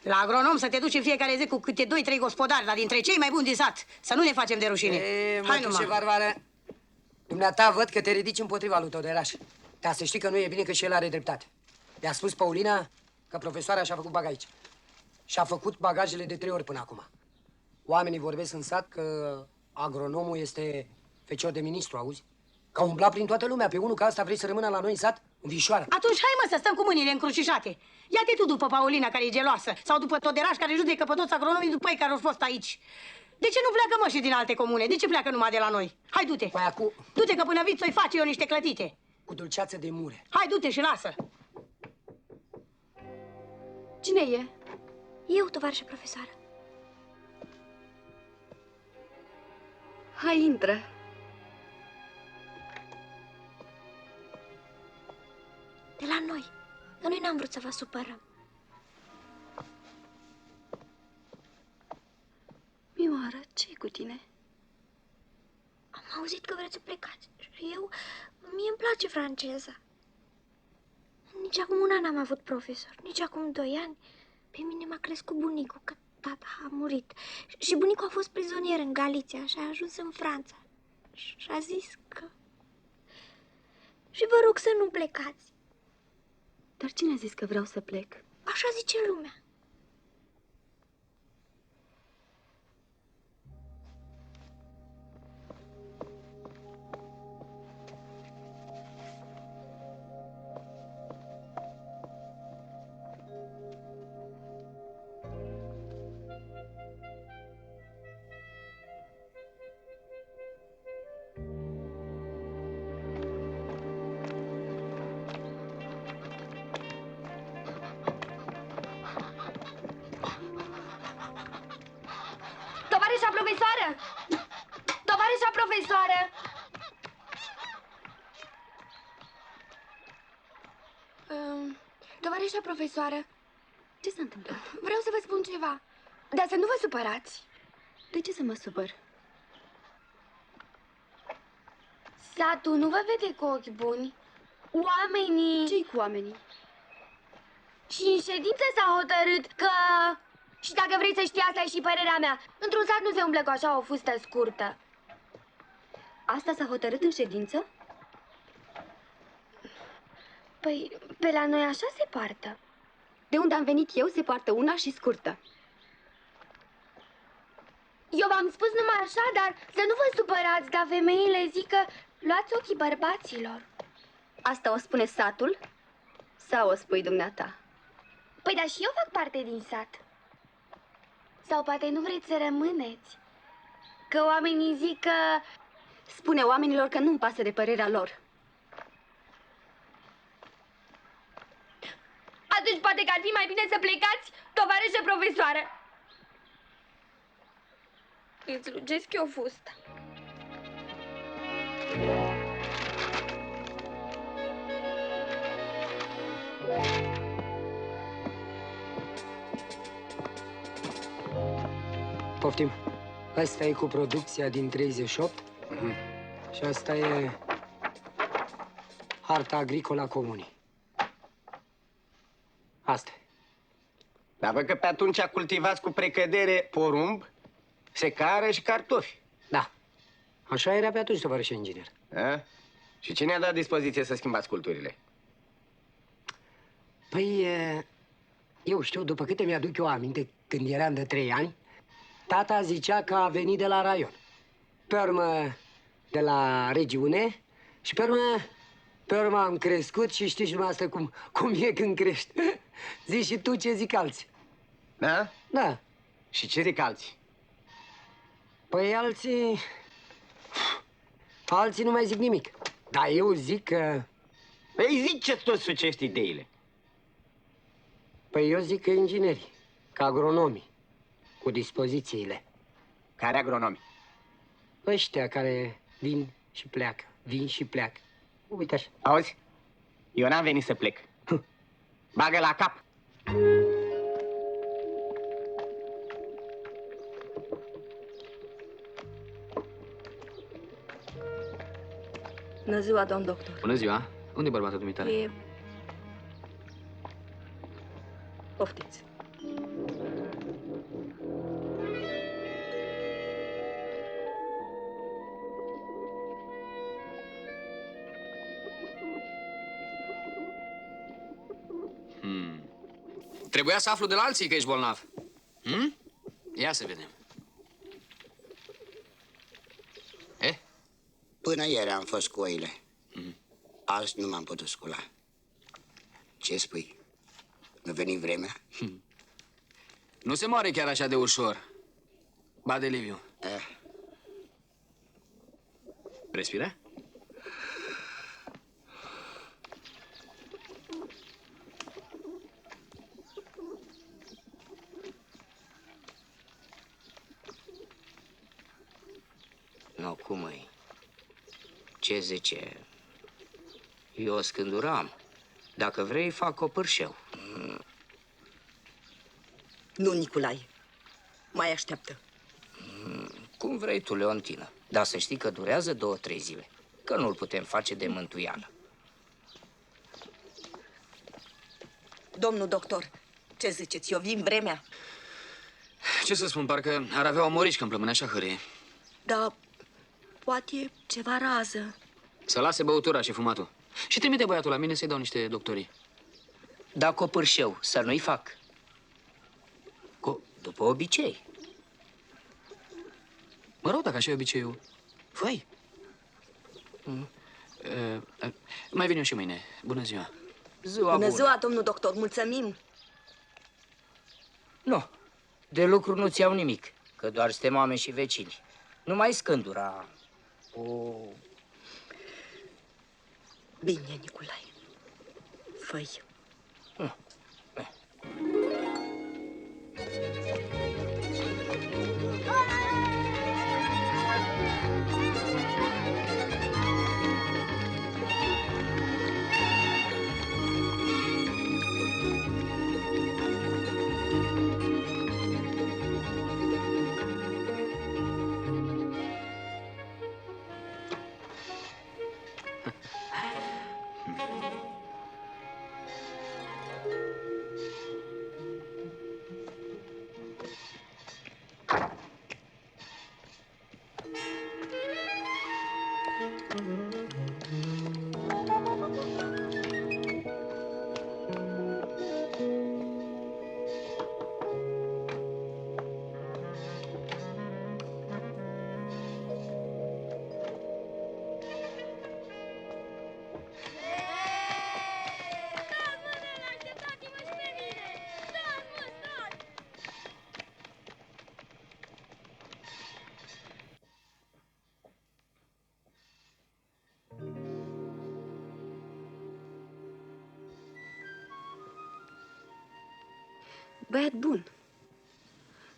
La agronom să te duci în fiecare zi cu câte 2-3 gospodari, dar dintre cei mai buni din sat. Să nu ne facem de rușine. Hai numai. Varvară, dumneata văd că te ridici împotriva lui Toderaș. Dar să știi că nu e bine, că și el are dreptate. I-a spus Paulina că profesoara și-a făcut bag aici. Și-a făcut bagajele de 3 ori până acum. Oamenii vorbesc în sat că agronomul este fecior de ministru, auzi? Că a umblat prin toată lumea. Pe unul ca asta vrei să rămână la noi în sat? În Vișoară. Atunci hai, mă, să stăm cu mâinile încrucișate. Ia-te tu după Paulina, care e geloasă, sau după Toderaș, care judecă pe toți agronomii după ei care au fost aici. De ce nu pleacă, mă, și din alte comune? De ce pleacă numai de la noi? Hai, du-te. Păi acum... Du-te, că până vii ți-o face eu niște clătite. Cu dulceață de mure. Hai, du-te și lasă. Cine e? Eu, tovarășă profesoară. Hai, intră. De la noi. Că noi n-am vrut să vă supărăm. Mioară, ce-i cu tine? Am auzit că vreți să plecați. Și eu... Mie îmi place franceza. Nici acum un an n-am avut profesor. Nici acum 2 ani. Pe mine m-a crescut bunicul, că tata a murit. Și bunicul a fost prizonier în Galiția și a ajuns în Franța. Și a zis că... Și vă rog să nu plecați. Dar cine a zis că vreau să plec? Așa zice lumea. Tovarășa profesoară! Tovarășa profesoară! Tovarășa profesoară, ce s-a întâmplat? Vreau să vă spun ceva, dar să nu vă supărați. De ce să mă supăr? Satul nu vă vede cu ochi buni. Oamenii... Ce-i cu oamenii? Și în ședință s-a hotărât că... Și dacă vrei să știi, asta e și părerea mea. Într-un sat nu se umblă cu așa o fustă scurtă. Asta s-a hotărât în ședință? Păi, pe la noi așa se poartă. De unde am venit eu, se poartă una și scurtă. Eu v-am spus numai așa, dar să nu vă supărați, dar femeile zic că luați ochii bărbaților. Asta o spune satul? Sau o spui dumneata? Păi, dar și eu fac parte din sat. Sau poate nu vreți să rămâneți? Că oamenii zic că... Spune oamenilor că nu-mi pasă de părerea lor. Atunci poate că ar fi mai bine să plecați, tovarășă profesoară. Îți rugesc eu fusta. Poftim. Asta e cu producția din 38 și asta e harta agricolă a comunii. Asta e. Dar văd că pe atunci cultivați cu precădere porumb, secară și cartofi. Da. Așa era pe atunci, tovarășe inginer. A? Și cine a dat dispoziție să schimbați culturile? Păi, eu știu, după câte mi-aduc eu aminte, când eram de 3 ani, tata zicea că a venit de la raion. Pe urmă, de la regiune și pe urmă am crescut și știi și dumneavoastră cum e când crești. Zici și tu ce zic alții. Da? Da. Și ce zic alții? Păi alții nu mai zic nimic. Dar eu zic că... Păi ziceți toți sucești ideile. Păi eu zic că inginerii, ca agronomii, cu dispozițiile. Care agronomi? Ăștia care vin și pleacă, vin și pleacă. Uite așa. Auzi? Eu n-am venit să plec. Bagă la cap! Bună ziua, domn doctor. Bună ziua. Unde e bărbatul dumitale? E... Poftiți. Trebuia să aflu de la alții că ești bolnav. Ia să vedem. Până ieri am fost cu oile. Azi nu m-am putut scula. Ce spui? Nu veni vremea? Nu se moare chiar așa de ușor. Bade, Liviu. Respira? Nu, cum e? Ce zice? Eu scânduram. Dacă vrei, fac copârșeu. Nu, Nicolae. Mai așteaptă. Cum vrei tu, Leontină. Dar să știi că durează 2-3 zile. Că nu-l putem face de mântuială. Domnul doctor, ce ziceți? Eu vin vremea? Ce să spun, parcă ar avea o morișcă în plămâne, așa hârâie. Dar poate ceva rază. Să lase băutura și fumatul. Și trimite băiatul la mine să-i dau niște doctorii. Da, copârșeu, să nu-i fac. După obicei. Mă rog, dacă așa e obiceiul. Făi. Mai vin eu și mâine. Bună ziua. Bună ziua, domnul doctor, mulțumim. Nu, de lucru nu-ți iau nimic, că doar suntem oameni și vecini. Numai scândura. Bine, Nicolae. Făi. Băiat bun.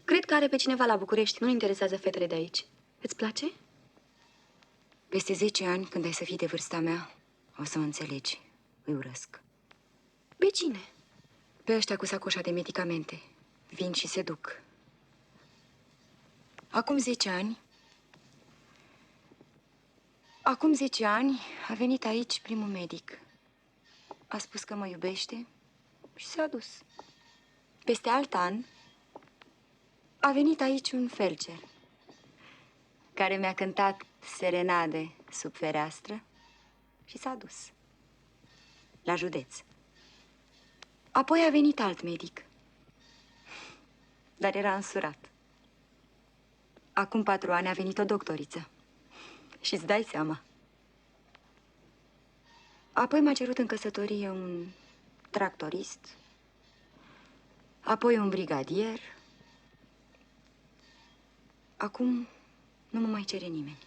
Cred că are pe cineva la București. Nu-l interesează fetele de aici. Îți place? Peste 10 ani, când ai să fii de vârsta mea, o să mă înțelegi. Îi urăsc. Pe cine? Pe ăștia cu sacoșa de medicamente. Vin și se duc. Acum 10 ani... Acum 10 ani a venit aici primul medic. A spus că mă iubește și s-a dus. Peste alt an a venit aici un felcer care mi-a cântat serenade sub fereastră și s-a dus la județ. Apoi a venit alt medic, dar era însurat. Acum 4 ani a venit o doctoriță și-ți dai seama. Apoi m-a cerut în căsătorie un tractorist, apoi un brigadier. Acum nu mă mai cere nimeni.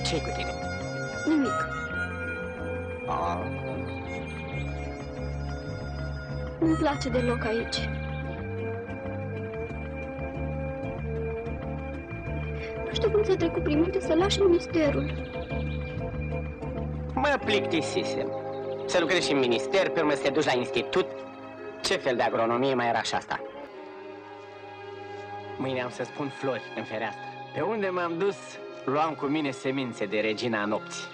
Ce-i cu tine? Nimic. Nu-mi place deloc aici. Nu știu cum ți-a trecut prin minte să lași ministerul. Mă plictisisem. Să lucrezi și în minister, pe urmă să te duci la institut. Ce fel de agronomie mai era și asta? Mâine am să spun flori în fereastră. Pe unde m-am dus, luam cu mine semințe de regina nopții.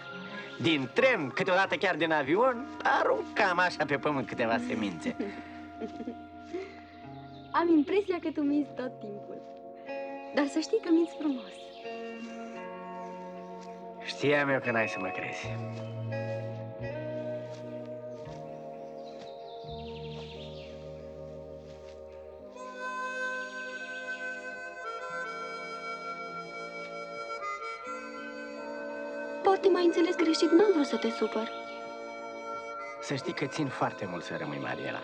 Din tren, câteodată chiar din avion, aruncam așa pe pământ câteva semințe. Am impresia că tu minți tot timpul. Dar să știi că minți frumos. Știam eu că n-ai să mă crezi. Poate m-ai înțeles greșit, n-am vrut să te supăr. Să știi că țin foarte mult să rămâi, Mariela.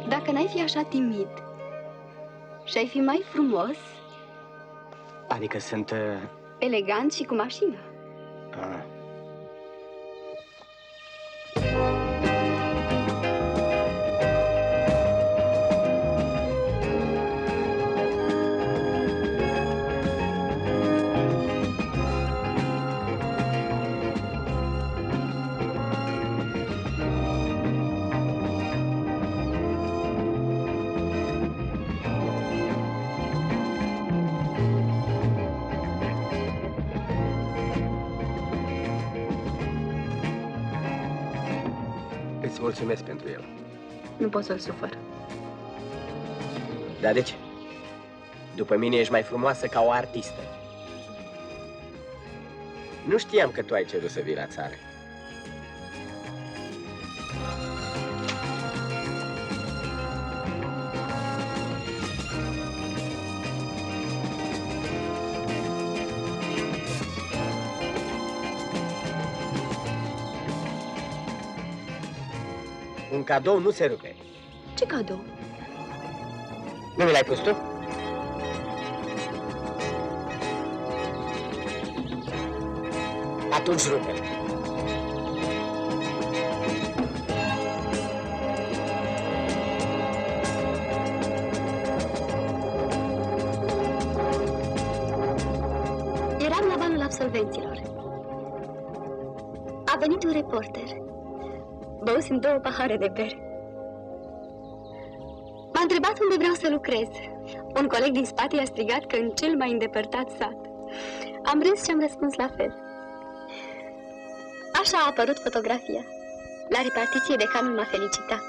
Dacă n-ai fi așa timid și ai fi mai frumos, Adică sunt... elegant și cu mașină. Îți mulțumesc pentru el. Nu pot să-l sufăr. Dar de ce? După mine ești mai frumoasă ca o artistă. Nu știam că tu ai cerut să vii la țară. Un cadou nu se rupe. Ce cadou? Nu mi l-ai pus tu? Atunci rupem. Eram la balul absolvenților. A venit un reporter. Băusem 2 pahare de bere. M-a întrebat unde vreau să lucrez. Un coleg din spate i-a strigat că în cel mai îndepărtat sat. Am râs și am răspuns la fel. Așa a apărut fotografia. La repartiție decanul m-a felicitat.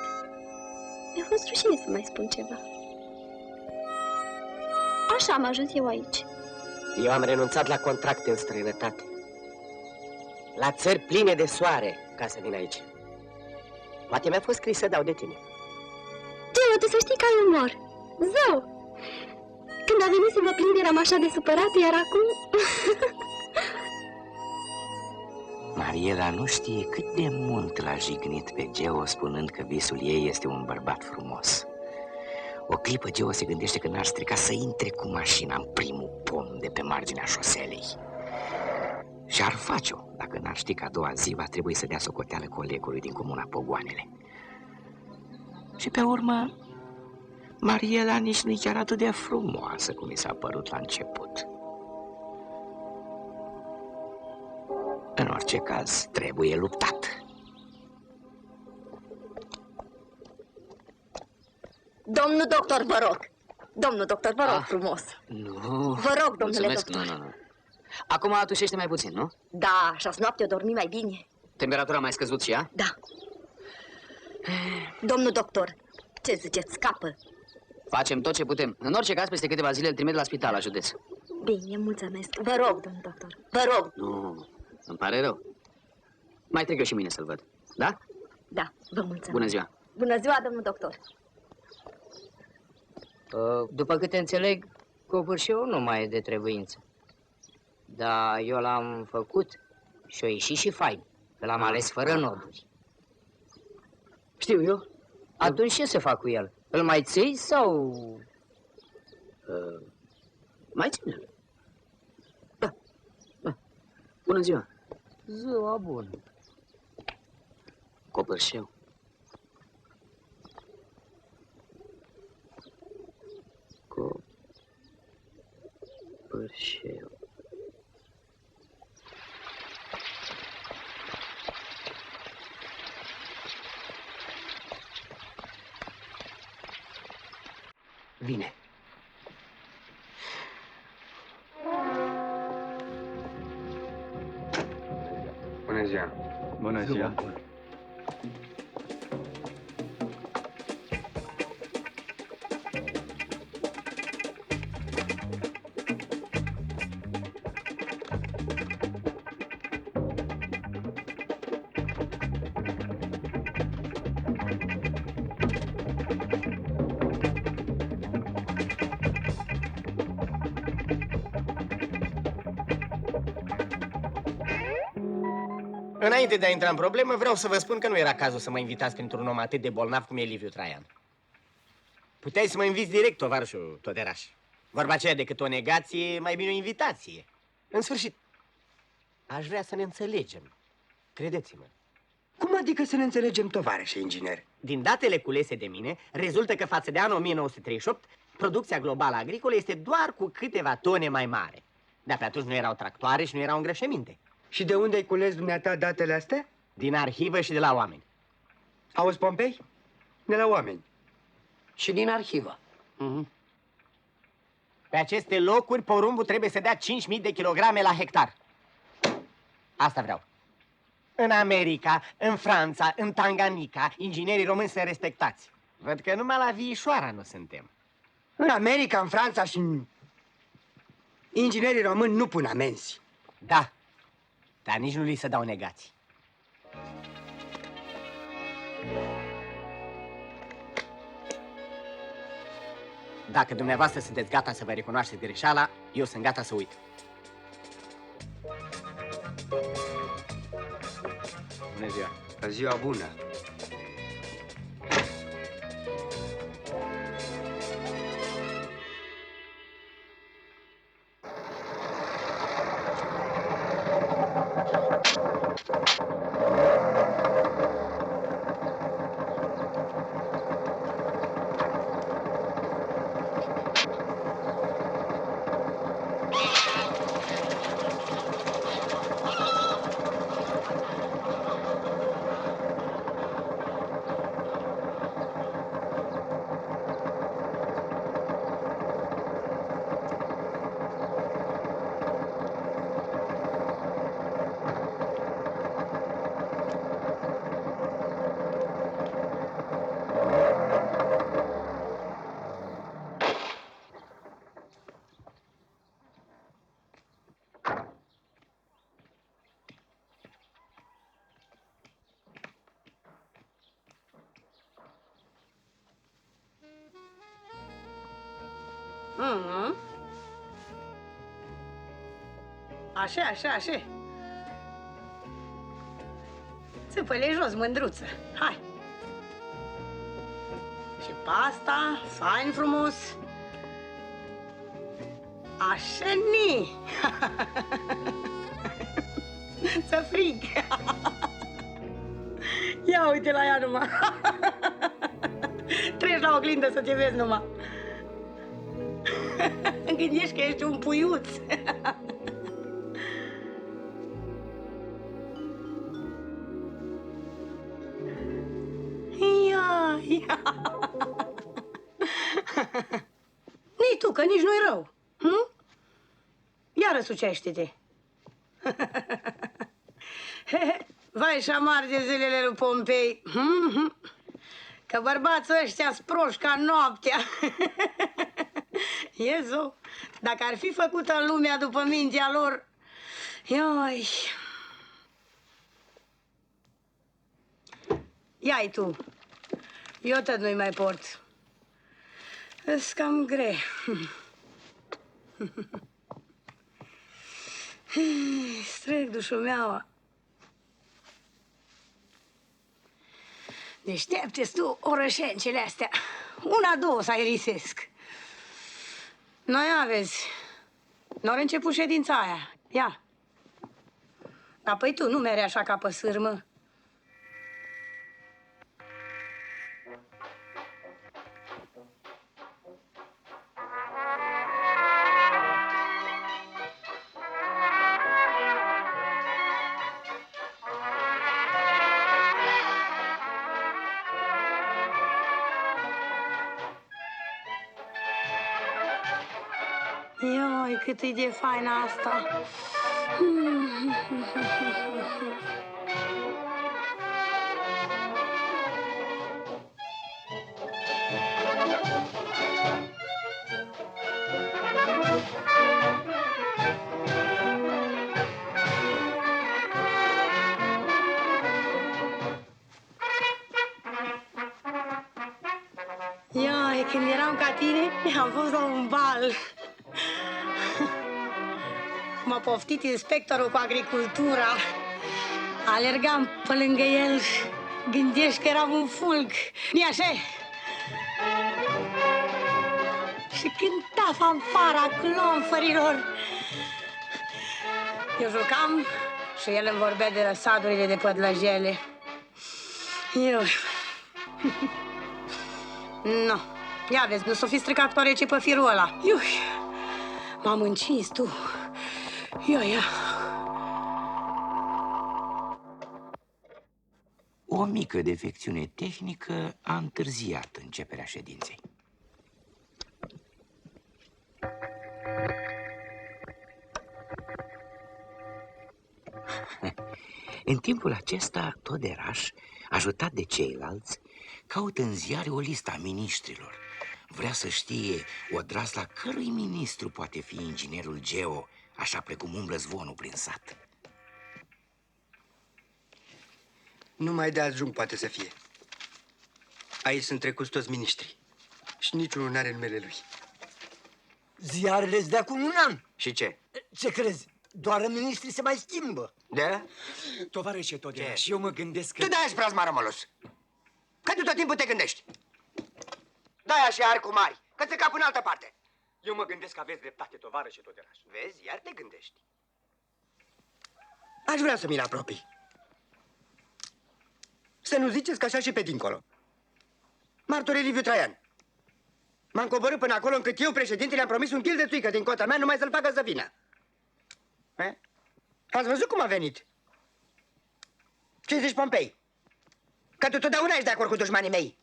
Mi-a fost rușine să mai spun ceva. Așa am ajuns eu aici. Eu am renunțat la contracte în străinătate. La țări pline de soare, ca să vin aici. Poate mi-a fost scris să dau de tine. Geo, tu să știi că ai umor. Zău! Când a venit să mă prind, eram așa de supărată, iar acum... Mariela nu știe cât de mult l-a jignit pe Geo spunând că visul ei este un bărbat frumos. O clipă Geo se gândește că n-ar strica să intre cu mașina în primul pom de pe marginea șoselei. Și ar face-o, dacă n-ar ști că a doua zi va trebui să dea socoteală colegului din comuna Pogoanele. Și pe urmă, Mariela nici nu-i chiar atât de frumoasă cum i s-a părut la început. În orice caz, trebuie luptat. Domnul doctor, vă rog. Domnul doctor, vă rog frumos. Nu. Vă rog, domnule Mulțumesc, doctor. nu. Acum tușește mai puțin, nu? Da, așa-s noapte o dormi mai bine. Temperatura a mai scăzut și ea? Da. Domnul doctor, ce ziceți, scapă? Facem tot ce putem. În orice caz, peste câteva zile îl trimit la spital, la județ. Bine, mulțumesc. Vă rog, domnul doctor, vă rog. Nu, îmi pare rău. Mai trec eu și mine să-l văd, da? Da, vă mulțumesc. Bună ziua. Bună ziua, domnul doctor. După câte înțeleg, covârșeul nu mai e de trebuință. Dar eu l-am făcut și a ieșit și fain, că l-am ales fără noduri. Știu eu. Atunci ce să fac cu el? Îl mai ții sau... Mai ține-l. Da. Bună ziua. Ziua bună. Copărșeu. Copărșeu. Vine. Bună ziua. Bună ziua. Înainte de a intra în problemă, vreau să vă spun că nu era cazul să mă invitați pentru un om atât de bolnav cum e Liviu Traian. Puteai să mă inviți direct, tovarășul Toderaș. Vorba aceea, decât o negație, mai bine o invitație. În sfârșit, aș vrea să ne înțelegem. Credeți-mă. Cum adică să ne înțelegem, tovarășe inginer? Din datele culese de mine, rezultă că față de anul 1938, producția globală agricolă este doar cu câteva tone mai mare. Dar pe atunci nu erau tractoare și nu erau îngrășăminte. Și de unde ai cules dumneata datele astea? Din arhivă și de la oameni. Auzi, Pompei? De la oameni. Și din arhivă. Pe aceste locuri, porumbul trebuie să dea 5.000 de kilograme la hectar. Asta vreau. În America, în Franța, în Tanganyika, inginerii români sunt respectați. Văd că numai la Viișoara nu suntem. În America, în Franța și în... Inginerii români nu pun amenzi. Da, dar nici nu li se dau negații. Dacă dumneavoastră sunteți gata să vă recunoașteți greșeala, eu sunt gata să uit. Bună ziua! Ziua bună! Așa, așa, așa. Țâpă-le jos, mândruță. Hai. Și pasta, fain frumos. Așa ni. Să frig. Ia uite la ea numai. Treci la oglindă să te vezi numai. Gândești că ești un puiuț. Ia, ia. Nici tu, că nici nu-i rău. Hm? Ia răsucește-te. Vai și amar de zilele lui Pompei. Că bărbații ăștia sproși ca noaptea. Iezu, dacă ar fi făcută în lumea după mintea lor... Ioi... Ia-i tu. Eu tot nu-i mai port. Îs cam greu. Strec dușumeaua. Deșteaptă-ți tu orășencele astea. Una, două să aerisesc. Noi aveți. N-au început ședința aia. Ia. Dar păi tu nu mere așa ca pe sârmă. Ioi, cât e de faină asta! Ioi, când eram ca tine, am fost la un bal. M-a poftit inspectorul cu agricultura. Alergam pe lângă el. Gândești că eram un fulg. Nu-i așa? Și cânta fanfara clonfărilor. Eu jucam și el îmi vorbea de răsadurile de pădlăjele. Eu... No. Ia vezi, nu s-o fi stricat pe rece pe firul ăla. Iui, m-am încins tu. Ia. O mică defecțiune tehnică a întârziat începerea ședinței. În timpul acesta, Toderaș, ajutat de ceilalți, caută în ziare o listă a miniștrilor. Vrea să știe odras la cărui ministru poate fi inginerul Geo, așa precum umblă zvonul prin sat. Numai de ajung poate să fie. Aici sunt trecuți toți miniștrii. Și niciunul n-are numele lui. Ziarele-s de acum un an. Și ce? Ce crezi? Doar miniștrii se mai schimbă. Da? Tovarășe Toderaș, eu mă gândesc că... Tu dai sprazma, Romulus. Că tu tot timpul te gândești. Dai așa arcul mari, că ți cap în altă parte. Eu mă gândesc că aveți dreptate, tovarășe Toderaș. Vezi, iar te gândești. Aș vrea să mi-l apropii. Să nu ziceți că așa și pe dincolo. Martorul Liviu Traian. M-am coborât până acolo încât eu, președintele, am promis un kil de țuică din cota mea numai să-l facă să vină. Ați văzut cum a venit? Ce zici, Pompei? Că tu totdeauna ești de acord cu dușmanii mei.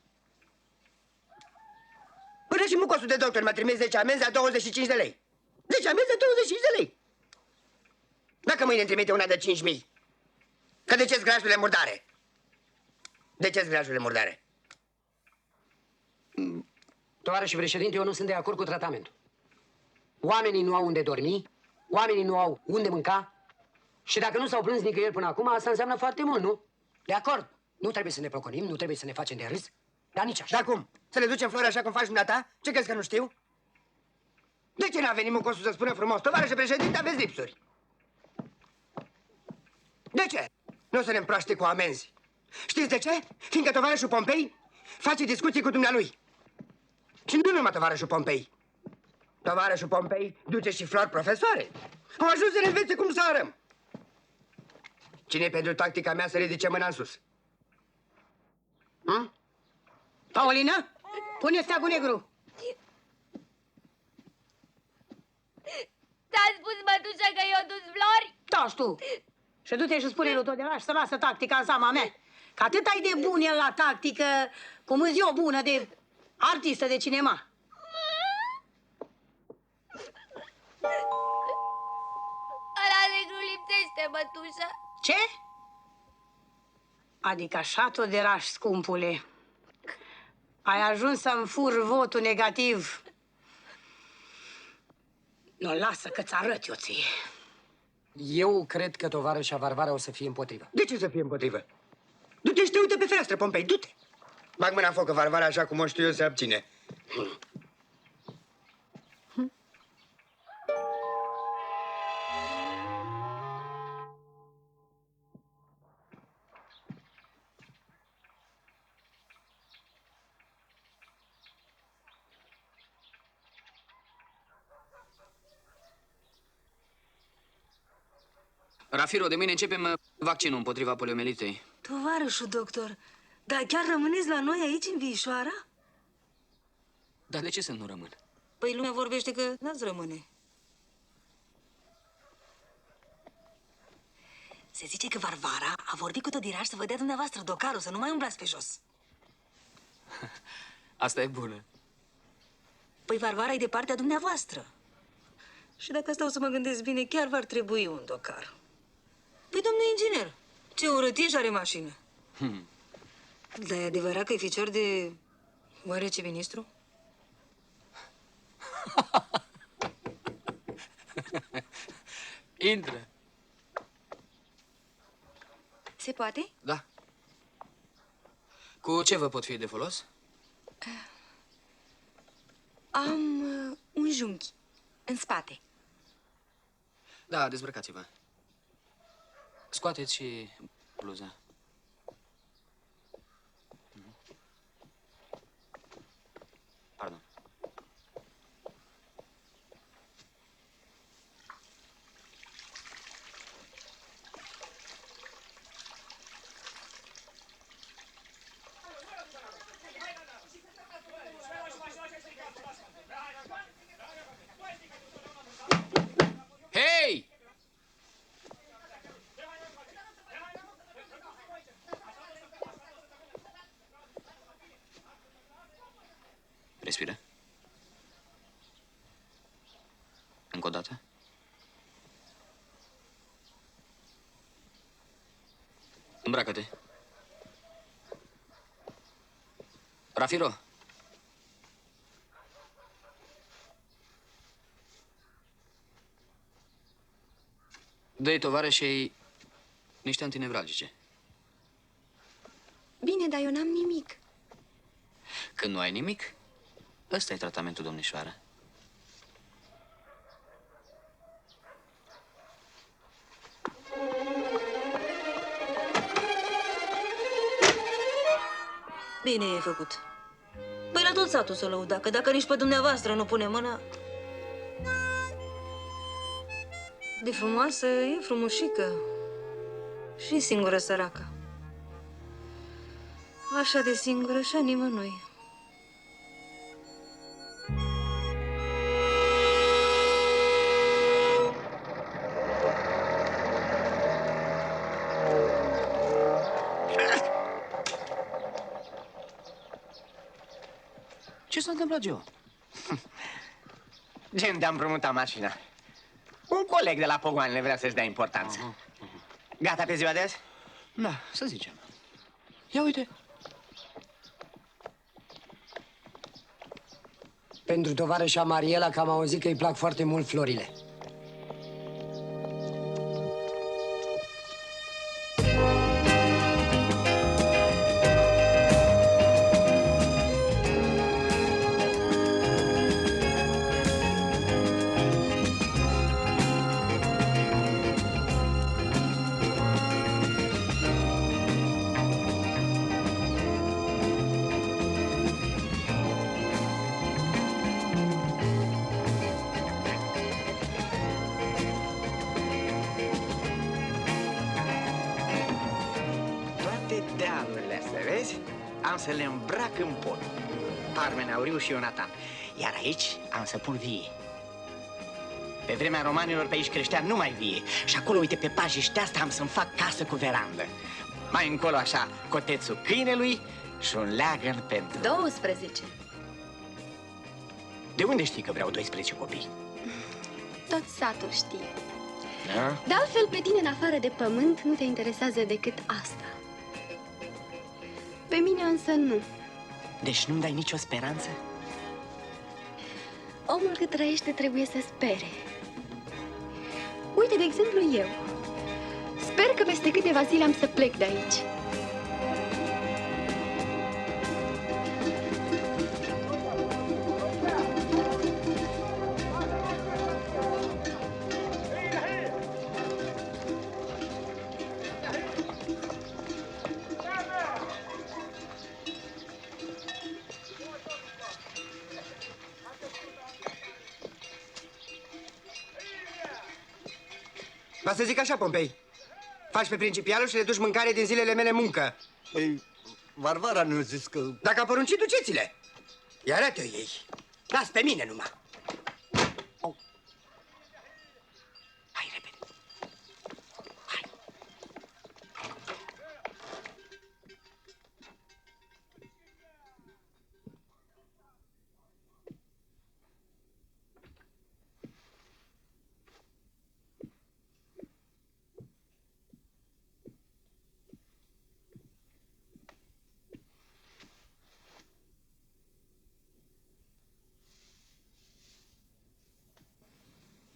Până și mucosul de doctor m-a trimis 10 amenzi la 25 de lei. 10 amenzi la 25 de lei. Dacă mâine îmi trimite una de 5.000. Că de ce-ți grajurile murdare? De ce-ți grajurile murdare? Tovarășe președinte, eu nu sunt de acord cu tratamentul. Oamenii nu au unde dormi, oamenii nu au unde mânca și dacă nu s-au plâns nicăieri până acum, asta înseamnă foarte mult, nu? De acord. Nu trebuie să ne proconim, nu trebuie să ne facem de râs, dar nici așa. Dar cum? Să le ducem flori așa cum faci dumneata? Ce crezi că nu știu? De ce n-a venit Mucosu să spună frumos? Tovarășe președinte, aveți lipsuri. De ce? Nu o să ne împroaște cu amenzi. Știți de ce? Fiindcă tovarășul Pompei face discuții cu dumnealui. Și nu numai tovarășul Pompei. Tovarășul Pompei duce și flori profesoare. Au ajuns să ne învețe cum să arăm. Cine-i pentru tactica mea să ridice mâna în sus? Paulina, pune steagul negru. Ți-a spus mătușa că eu dus flori? Taci tu. Și du-te și spune lui Toderaș să lasă tactica în seama mea. Că atât ai de bun el la tactică, cum îți eu bună de artistă de cinema. Ăla negru lipsește, mătușa. Ce? Adică așa, Toderaș, scumpule, ai ajuns să-mi furi votul negativ. Nu, lasă că-ți arăt eu ție. Eu cred că tovarășa Varvara o să fie împotrivă. De ce să fie împotrivă? Du-te și te uite pe fereastră, Pompei, du-te! Bag mâna în foc că Varvara, așa cum o știu eu, se abține. Rafiro, de mâine începem vaccinul împotriva poliomelitei. Tovarășul doctor, dar chiar rămâneți la noi aici, în Vișoara? Dar de ce să nu rămân? Păi lumea vorbește că n-ați rămâne. Se zice că Varvara a vorbit cu Todiraș să vă dea dumneavoastră docarul, să nu mai umblați pe jos. Asta e bună. Păi Varvara e de partea dumneavoastră. Și dacă stau să mă gândesc bine, chiar v-ar trebui un docar. Păi, domnule inginer, ce urătieș are mașină. Dar e adevărat că e ficior de oarece ministru? Intră. Se poate? Da. Cu ce vă pot fi de folos? Am un junghi în spate. Da, dezbrăcați-vă. Scoateți și bluza. Pardon. Hei! Respiră. Încă o dată. Îmbracă-te. Rafiro. Dă-i tovarășei niște antinevralgice. Bine, dar eu n-am nimic. Când nu ai nimic, ăsta e tratamentul, domnișoară. Bine e făcut. Păi la tot satul să lăuda, că dacă nici pe dumneavoastră nu pune mâna... De frumoasă e frumușică. Și singură săracă. Așa de singură și a nimănui. Ce s-a întâmplat, Geo? Gen de-am împrumutat mașina. Un coleg de la Pogoanele vrea să-și dea importanță. Gata pe ziua de azi? Da, să zicem. Ia uite. Pentru tovarășa Mariela, că am auzit că îi plac foarte mult florile. am să le îmbrac în pod. Parmen, Auriu și Ionatan. Iar aici am să pun vie. Pe vremea romanilor pe aici creștea numai vie. Și acolo, uite, pe pajiștea asta am să-mi fac casă cu verandă. Mai încolo, așa, cotețul câinelui și un leagăn pentru... 12. De unde știi că vreau 12 copii? Tot satul știe. Da? De altfel, pe tine, în afară de pământ, nu te interesează decât asta. Pe mine însă nu. Deci nu-mi dai nicio speranță? Omul cât trăiește trebuie să spere. Uite, de exemplu, eu. Sper că peste câteva zile am să plec de aici. Va să zic așa, Pompei. Faci pe principialul și le duci mâncare din zilele mele muncă. Păi, Varvara nu a zis că... Dacă a poruncit, duceți-le. Ia arată-o ei. Las pe mine numai. Oh. Hai, repede. Hai.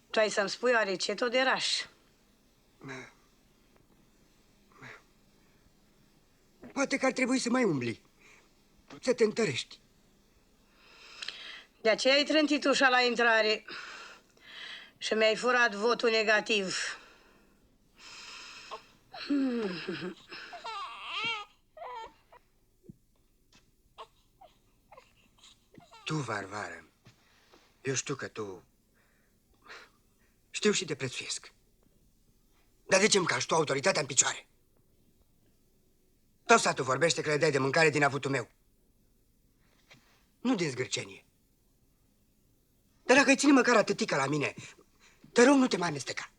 Tu ai să-mi spui oare ce tot de raș? Poate că ar trebui să mai umbli. Să te întărești. De aceea ai trântit ușa la intrare și mi-ai furat votul negativ. Tu, Varvară, eu știu că tu... Știu și te prețuiesc. Dar de ce îmi calci tu autoritatea în picioare? Tot satul vorbește că le dai de mâncare din avutul meu. Nu din zgârcenie. Dar dacă îi ține măcar atâtică la mine, te rog, nu te mai amesteca.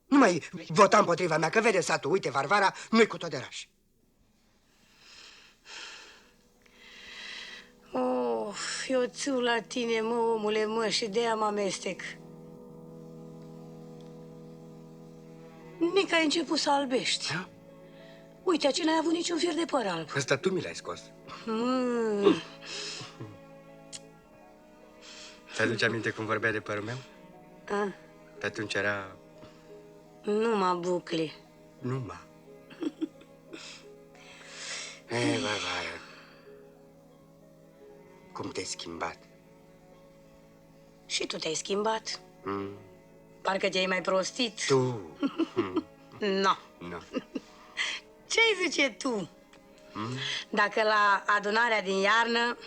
Nu mai vota împotriva mea, că vede satul, uite, Varvara, nu-i cu tot de raș. Of, eu țiu la tine, mă, omule, mă, și de-aia mă amestec. Nici ai început să albești. Da? Uite, aici n-ai avut niciun fir de păr alb. Ăsta tu mi l-ai scos. Ți-aduce aminte cum vorbea de părul meu? A? Pe atunci era... Numai bucle. Numai. Ei, Varvara, cum te-ai schimbat? Și tu te-ai schimbat. Mm. Parcă te-ai mai prostit. Tu? No. Nu. Ce-ai zice tu? Dacă la adunarea din iarnă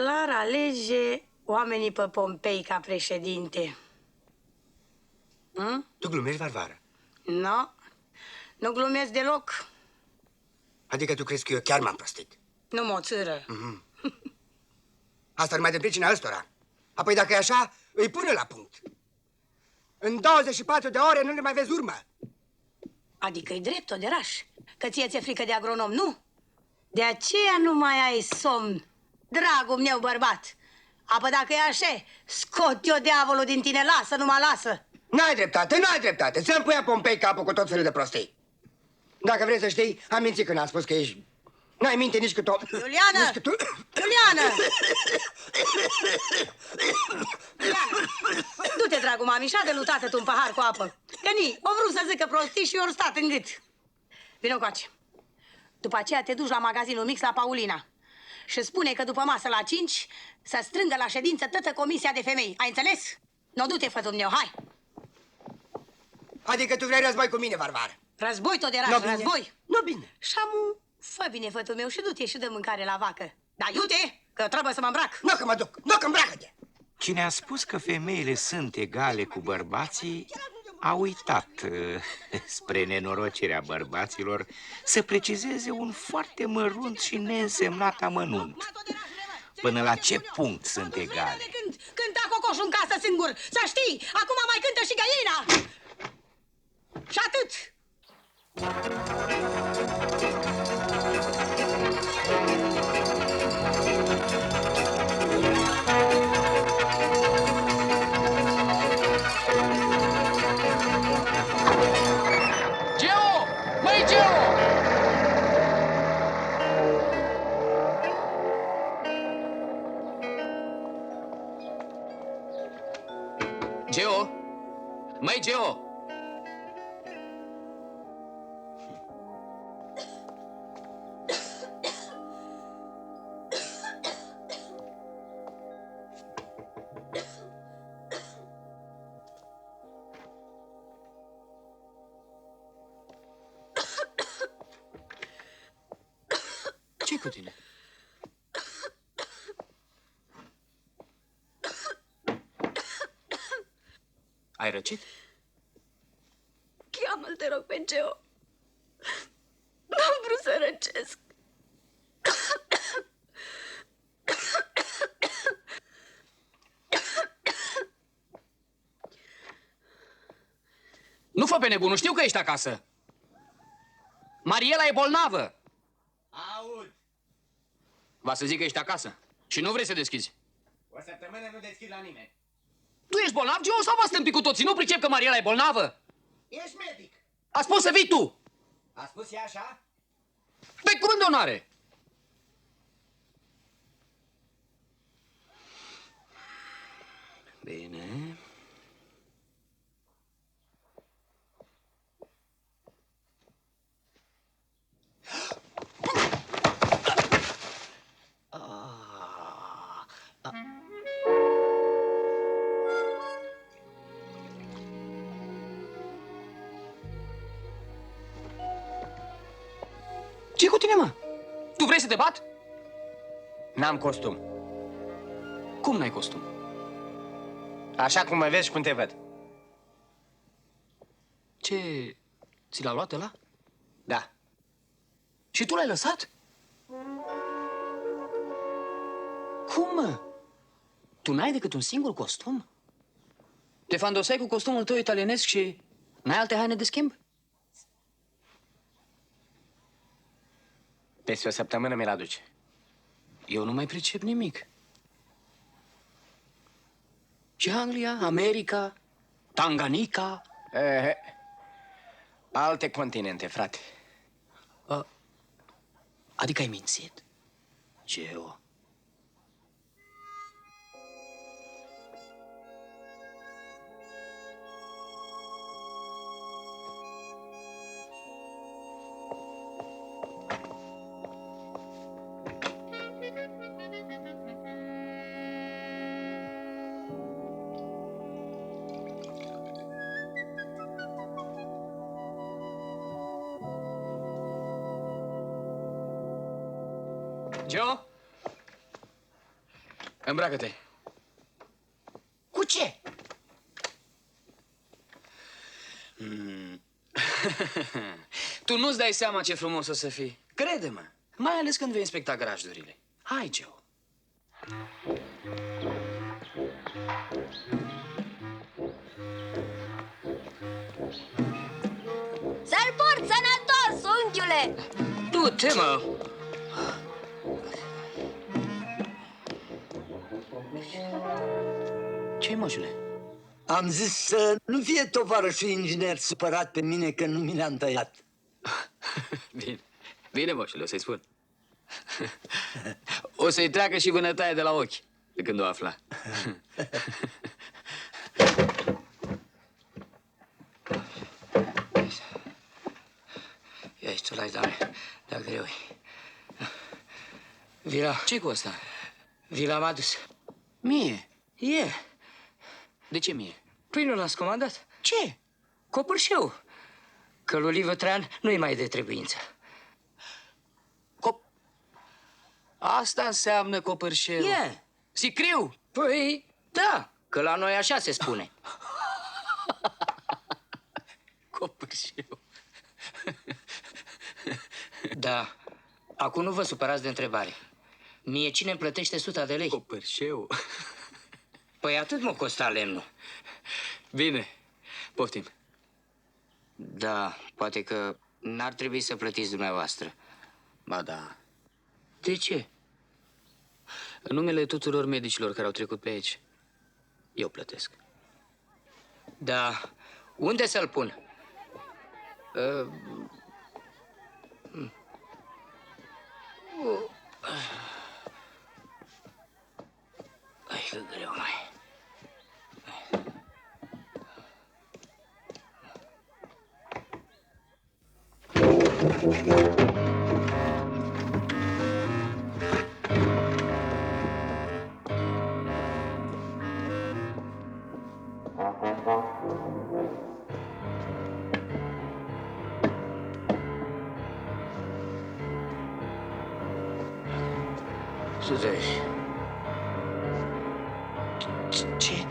l-ar alege oamenii pe Pompei ca președinte? Tu glumești, Varvara? No, nu glumesc deloc. Adică tu crezi că eu chiar m-am prostit? Nu mă țâră. Asta numai de pricina ăstora. Apoi dacă e așa, îi pune la punct. În 24 de ore nu le mai vezi urmă. Adică-i drept, Oderaș, că ție-ți-e frică de agronom, nu? De aceea nu mai ai somn, dragul meu bărbat. Apoi dacă e așa, scot eu diavolul din tine, lasă, nu mă lasă. N-ai dreptate, n-ai dreptate. Să-mi puia Pompei capul cu tot felul de prostii. Dacă vrei să știi, am mințit când am spus că ești... N-ai minte nici cât o... Iuliană! Nici cât o... Iuliană! Iuliană! Du-te, dragul mami, și ade-lu tată tu un pahar cu apă. Că ni, o vrut să zică prostii și ori stat în gât. Vino coace. După aceea te duci la magazinul mix la Paulina și spune că după masă la 5 să strângă la ședință toată comisia de femei. Ai înțeles? Nu, du-te, fătul meu, hai! Adică tu vrei război cu mine, Varvara? Război tot era, război! Nu bine! Și-amu, fă bine, fătul meu, și du-te și dă mâncare la vacă. Dar iute, că trebuie să mă îmbrac. Nu că mă duc, nu că îmbracă-te! Cine a spus că femeile sunt egale cu bărbații, a uitat, spre nenorocirea bărbaților, să precizeze un foarte mărunt și neînsemnat amănunt. Până la ce punct sunt egale? Cânta cocoșul în casă singur, să știi! Acum mai cântă și găina! Și atât! Geo! Măi, Geo! Geo? Măi, Geo! Ce-i cu tine? Ai răcit? Cheamă-l, te rog, pe Geo. N-am vrut să răcesc. Nu fă pe nebunul, știu că ești acasă. Mariela e bolnavă. Aud. Va să zic că ești acasă și nu vrei să deschizi. O săptămână nu deschid la nimeni. Tu ești bolnav, Geo, sau v-ați stâmpit cu toții? Nu pricep că Mariela e bolnavă? Ești medic. A spus să vii tu. A spus ea așa? Pe cuvânt de onoare. Bine. Ce-i cu tine, mă? Tu vrei să te bat? N-am costum. Cum n-ai costum? Așa cum mă vezi și cum te văd. Ce? Ți l-a luat ăla? Da. Și tu l-ai lăsat? Cum, mă? Tu n-ai decât un singur costum? Te fandosai cu costumul tău italienesc și n-ai alte haine de schimb? Peste o săptămână mi-l aduce. Eu nu mai pricep nimic. Și Anglia, America, Tanganyika. Alte continente, frate. Adică ai mințit? Geo. Geo? Îmbracă-te. Cu ce? Tu nu-ți dai seama ce frumos o să fii. Crede-mă. Mai ales când vei inspecta grajdurile. Hai, Geo. Să-l port sănătos, unchiule! Du-te, mă! Ce-i, moșule? Am zis să nu fie tovarășul inginer supărat pe mine că nu mi l-am tăiat. Bine. Bine, moșule, o să-i spun. O să-i treacă și vânătaia de la ochi, de când o afla. Ia tu l-ai, da greu. Vila. Ce cu ăsta? Vila m-a dus. Mie? E. De ce mie? Păi nu l-ați comandat? Ce? Copârșeu. Că lui Liviu Traian nu-i mai de trebuință. Asta înseamnă copârșeu. E. Sicriu? Păi, da, că la noi așa se spune. Copârșeu. Da. Acum nu vă supărați de întrebare. Mie cine îmi plătește 100 de lei? Copârșeu. Păi atât mă costa lemnul. Bine, poftim. Da, poate că n-ar trebui să plătiți dumneavoastră. Ba da. De ce? În numele tuturor medicilor care au trecut pe aici, eu plătesc. Da. Unde să-l pun? Ai, cât greu, mai. Suzei. Ce?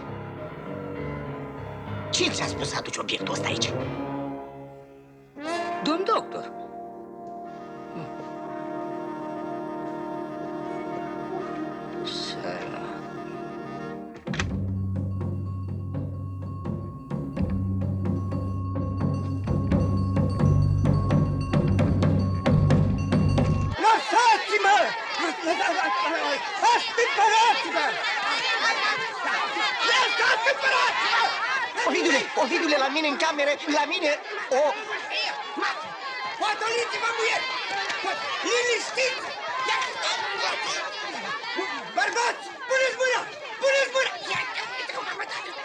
Ce ți-a spus să aduci obiectul ăsta aici? Domn doctor. Lăsați-mă! Astâmpărați-mă! Lăsați-mă! Ovidule, la mine în cameră, la mine, Potoliți-vă, muier! Liniștiți! Bărbați, puneți mâna! Puneți mâna!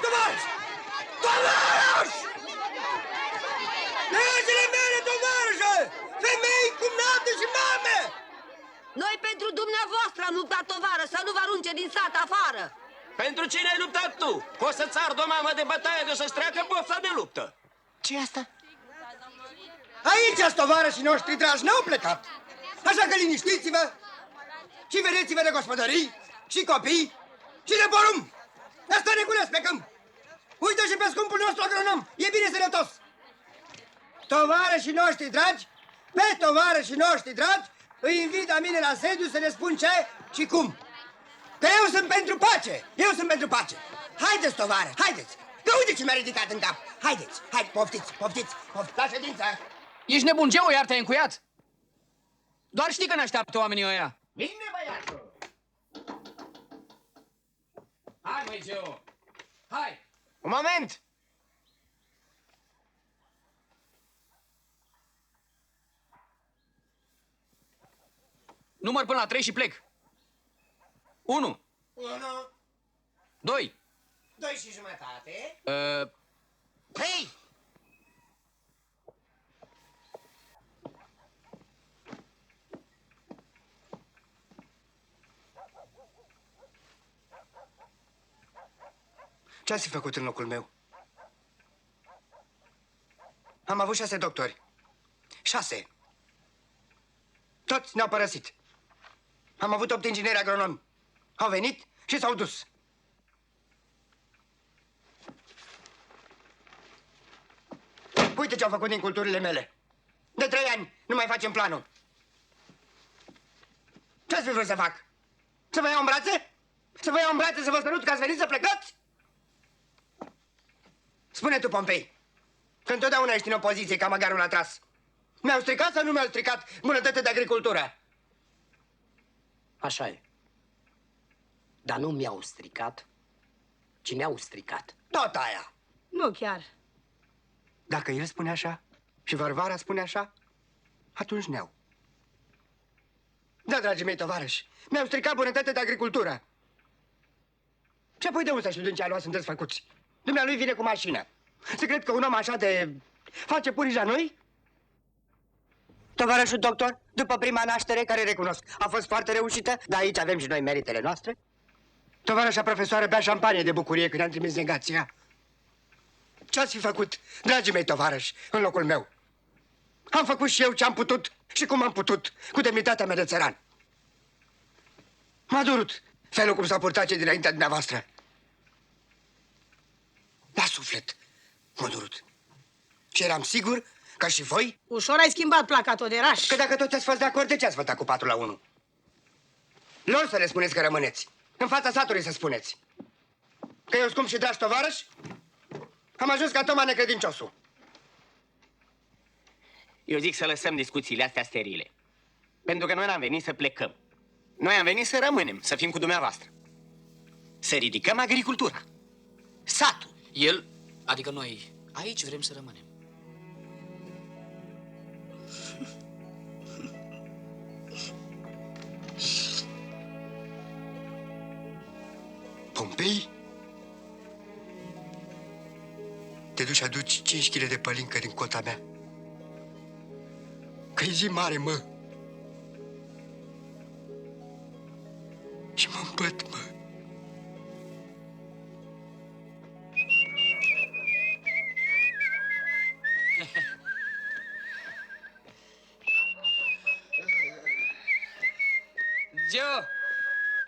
Tovarăș! Tovarăș! Legile mele, tovarășă! Femei, cumnate și mame! Noi pentru dumneavoastră am luptat, tovară, să nu vă arunce din sat afară. Pentru cine ai luptat tu? Că o să-ți ard o mamă de bătaie de să-ți treacă bofta de luptă. ce e asta? Aici, tovarășii noștri dragi, n-au plecat. Așa că liniștiți-vă și vedeți-vă de gospodării și copii și de porumb. Asta ne culesc pe câmp. Uite și pe scumpul nostru agronom. E bine sănătos. Tovarășii noștri dragi, pe tovarășii noștri dragi, îi invit la mine la sediu să ne spun ce și cum. Că eu sunt pentru pace. Eu sunt pentru pace. Haideți, tovară, haideți. Că uite ce mi-a ridicat în cap. Haideți, hai, poftiți. La ședință. Ești nebun, Geo, iar te-ai încuiat? Doar știi că ne așteaptă oamenii ăia. Bine, băiatul. Hai, măi, Geo. Hai. Un moment. Număr până la 3 și plec. 1. 2. 2 și jumătate. Hei! Ce ați fi făcut în locul meu? Am avut 6 doctori. 6. Toți ne-au părăsit. Am avut 8 ingineri agronomi. Au venit și s-au dus. Uite ce au făcut din culturile mele. De 3 ani nu mai facem planul. Ce ați fi vrut să fac? Să vă iau în brațe? Să vă iau în brațe să vă sărut că ați venit să plecați? Spune tu, Pompei, că întotdeauna ești în opoziție ca măgarul atras. Mi-au stricat sau nu mi-au stricat bunătatea de agricultură? Așa e. Dar nu mi-au stricat, ci ne-au stricat. Tot aia. Nu chiar. Dacă el spune așa și Varvara spune așa, atunci ne-au. Da, dragii mei tovarăși, mi-au stricat bunătatea de agricultură. Și apoi de unde să știu din ce aluat sunteți făcuți? Dumnealui vine cu mașină. Se cred că un om așa de... face purici la noi? Tovarășul doctor, după prima naștere, care recunosc, a fost foarte reușită, dar aici avem și noi meritele noastre. Tovarășa profesoară bea șampanie de bucurie când am trimis negația. Ce-ați fi făcut, dragii mei tovarăși, în locul meu? Am făcut și eu ce am putut și cum am putut, cu demnitatea mea de țăran. M-a durut felul cum s-a purtat cei dinaintea dumneavoastră. La suflet m-a durut. Și eram sigur că și voi? Ușor ai schimbat placa, Toderaș. Că dacă toți ați fost de acord, de ce ați votat cu 4-1? Lor să le spuneți că rămâneți. În fața satului să spuneți. Că eu scump și dragi tovarăși, am ajuns ca Toma necredinciosul. Eu zic să lăsăm discuțiile astea sterile. Pentru că noi n-am venit să plecăm. Noi am venit să rămânem, să fim cu dumneavoastră. Să ridicăm agricultura. Satul. El, adică noi, aici vrem să rămânem. Pompei? Te duci aduci 5 kg de pălincă din cota mea. Că-i zi mare, mă. Și mă împăt, mă. Geo,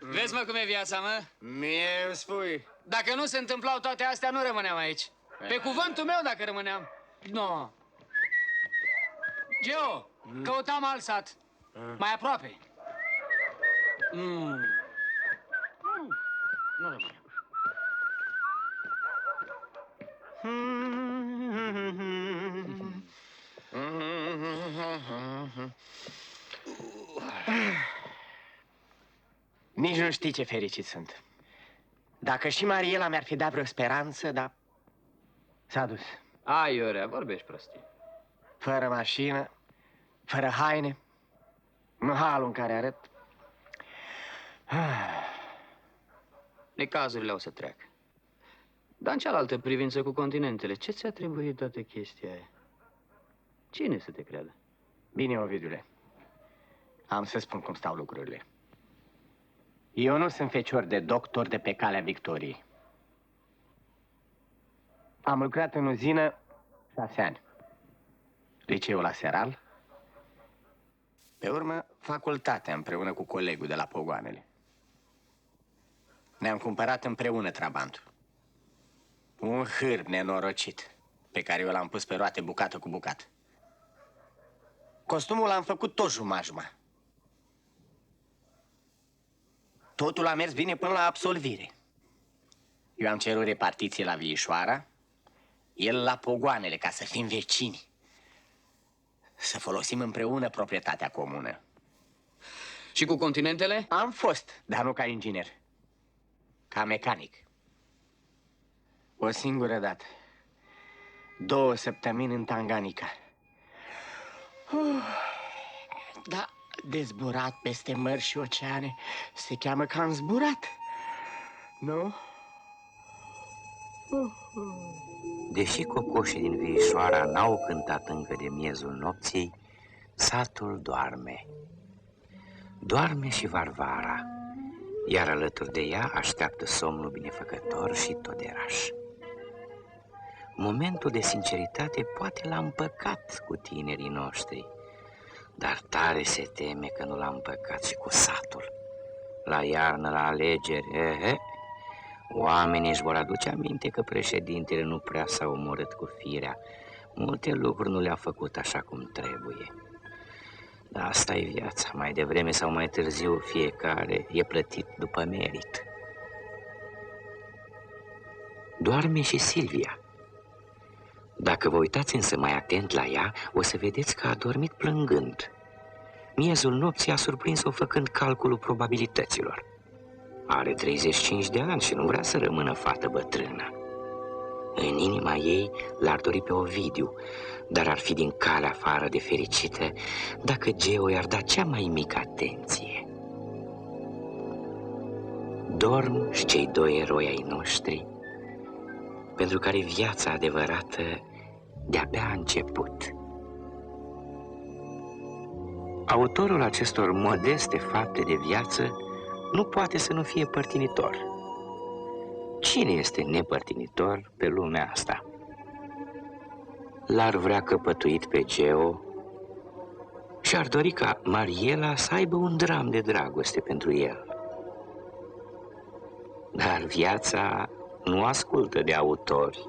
vezi, mă, cum e viața, mă? Mie îmi spui. Dacă nu se întâmplau toate astea, nu rămâneam aici. Pe cuvântul meu, dacă rămâneam. No. Geo, căutam alt sat. Mai aproape. Nu rămâneam. Nici nu știi ce fericit sunt. Dacă și Mariela mi-ar fi dat vreo speranță, dar s-a dus. Ai, Iorea, vorbești prostii. Fără mașină, fără haine, în halul în care arăt. Necazurile o să treacă. Dar în cealaltă privință cu continentele, ce ți-a trebuit toată chestia aia? Cine să te creadă? Bine, Ovidiule, am să spun cum stau lucrurile. Eu nu sunt fecior de doctor de pe calea victoriei. Am lucrat în uzină 6 ani. Liceul la Seral. Pe urmă, facultatea împreună cu colegul de la Pogoanele. Ne-am cumpărat împreună trabantul. Un hârb nenorocit, pe care eu l-am pus pe roate bucată cu bucată. Costumul l-am făcut tot jumătate. Totul a mers bine până la absolvire. Eu am cerut repartiție la Viișoara, el la Pogoanele, ca să fim vecini. Să folosim împreună proprietatea comună. Și cu continentele? Am fost, dar nu ca inginer. Ca mecanic. O singură dată. 2 săptămâni în Tanganyika. Da, de zburat peste mări și oceane se cheamă că am zburat. Nu? Deși cocoșii din Viișoara n-au cântat încă de miezul nopții, satul doarme. Doarme și Varvara, iar alături de ea așteaptă somnul binefăcător și Toderaș. Momentul de sinceritate poate l-a împăcat cu tinerii noștri, dar tare se teme că nu l-a împăcat și cu satul. La iarnă, la alegeri, oamenii își vor aduce aminte că președintele nu prea s-a omorât cu firea. Multe lucruri nu le-a făcut așa cum trebuie. Dar asta e viața. Mai devreme sau mai târziu, fiecare e plătit după merit. Doarme și Silvia. Dacă vă uitați însă mai atent la ea, o să vedeți că a dormit plângând. Miezul nopții a surprins-o făcând calculul probabilităților. Are 35 de ani și nu vrea să rămână fată bătrână. În inima ei l-ar dori pe Ovidiu, dar ar fi din calea afară de fericită dacă Geo i-ar da cea mai mică atenție. Dorm și cei 2 eroi ai noștri, pentru care viața adevărată de-abia a început. Autorul acestor modeste fapte de viață nu poate să nu fie părtinitor. Cine este nepărtinitor pe lumea asta? L-ar vrea căpătuit pe Geo și ar dori ca Mariela să aibă un dram de dragoste pentru el. Dar viața nu ascultă de autori.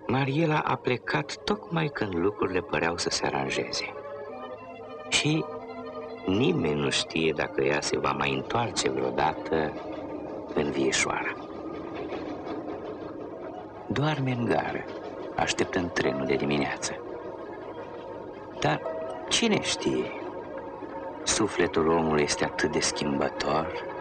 Mariela a plecat tocmai când lucrurile păreau să se aranjeze. Și nimeni nu știe dacă ea se va mai întoarce vreodată în Vieșoara. Doarme în gară, așteptând trenul de dimineață. Dar cine știe, sufletul omului este atât de schimbător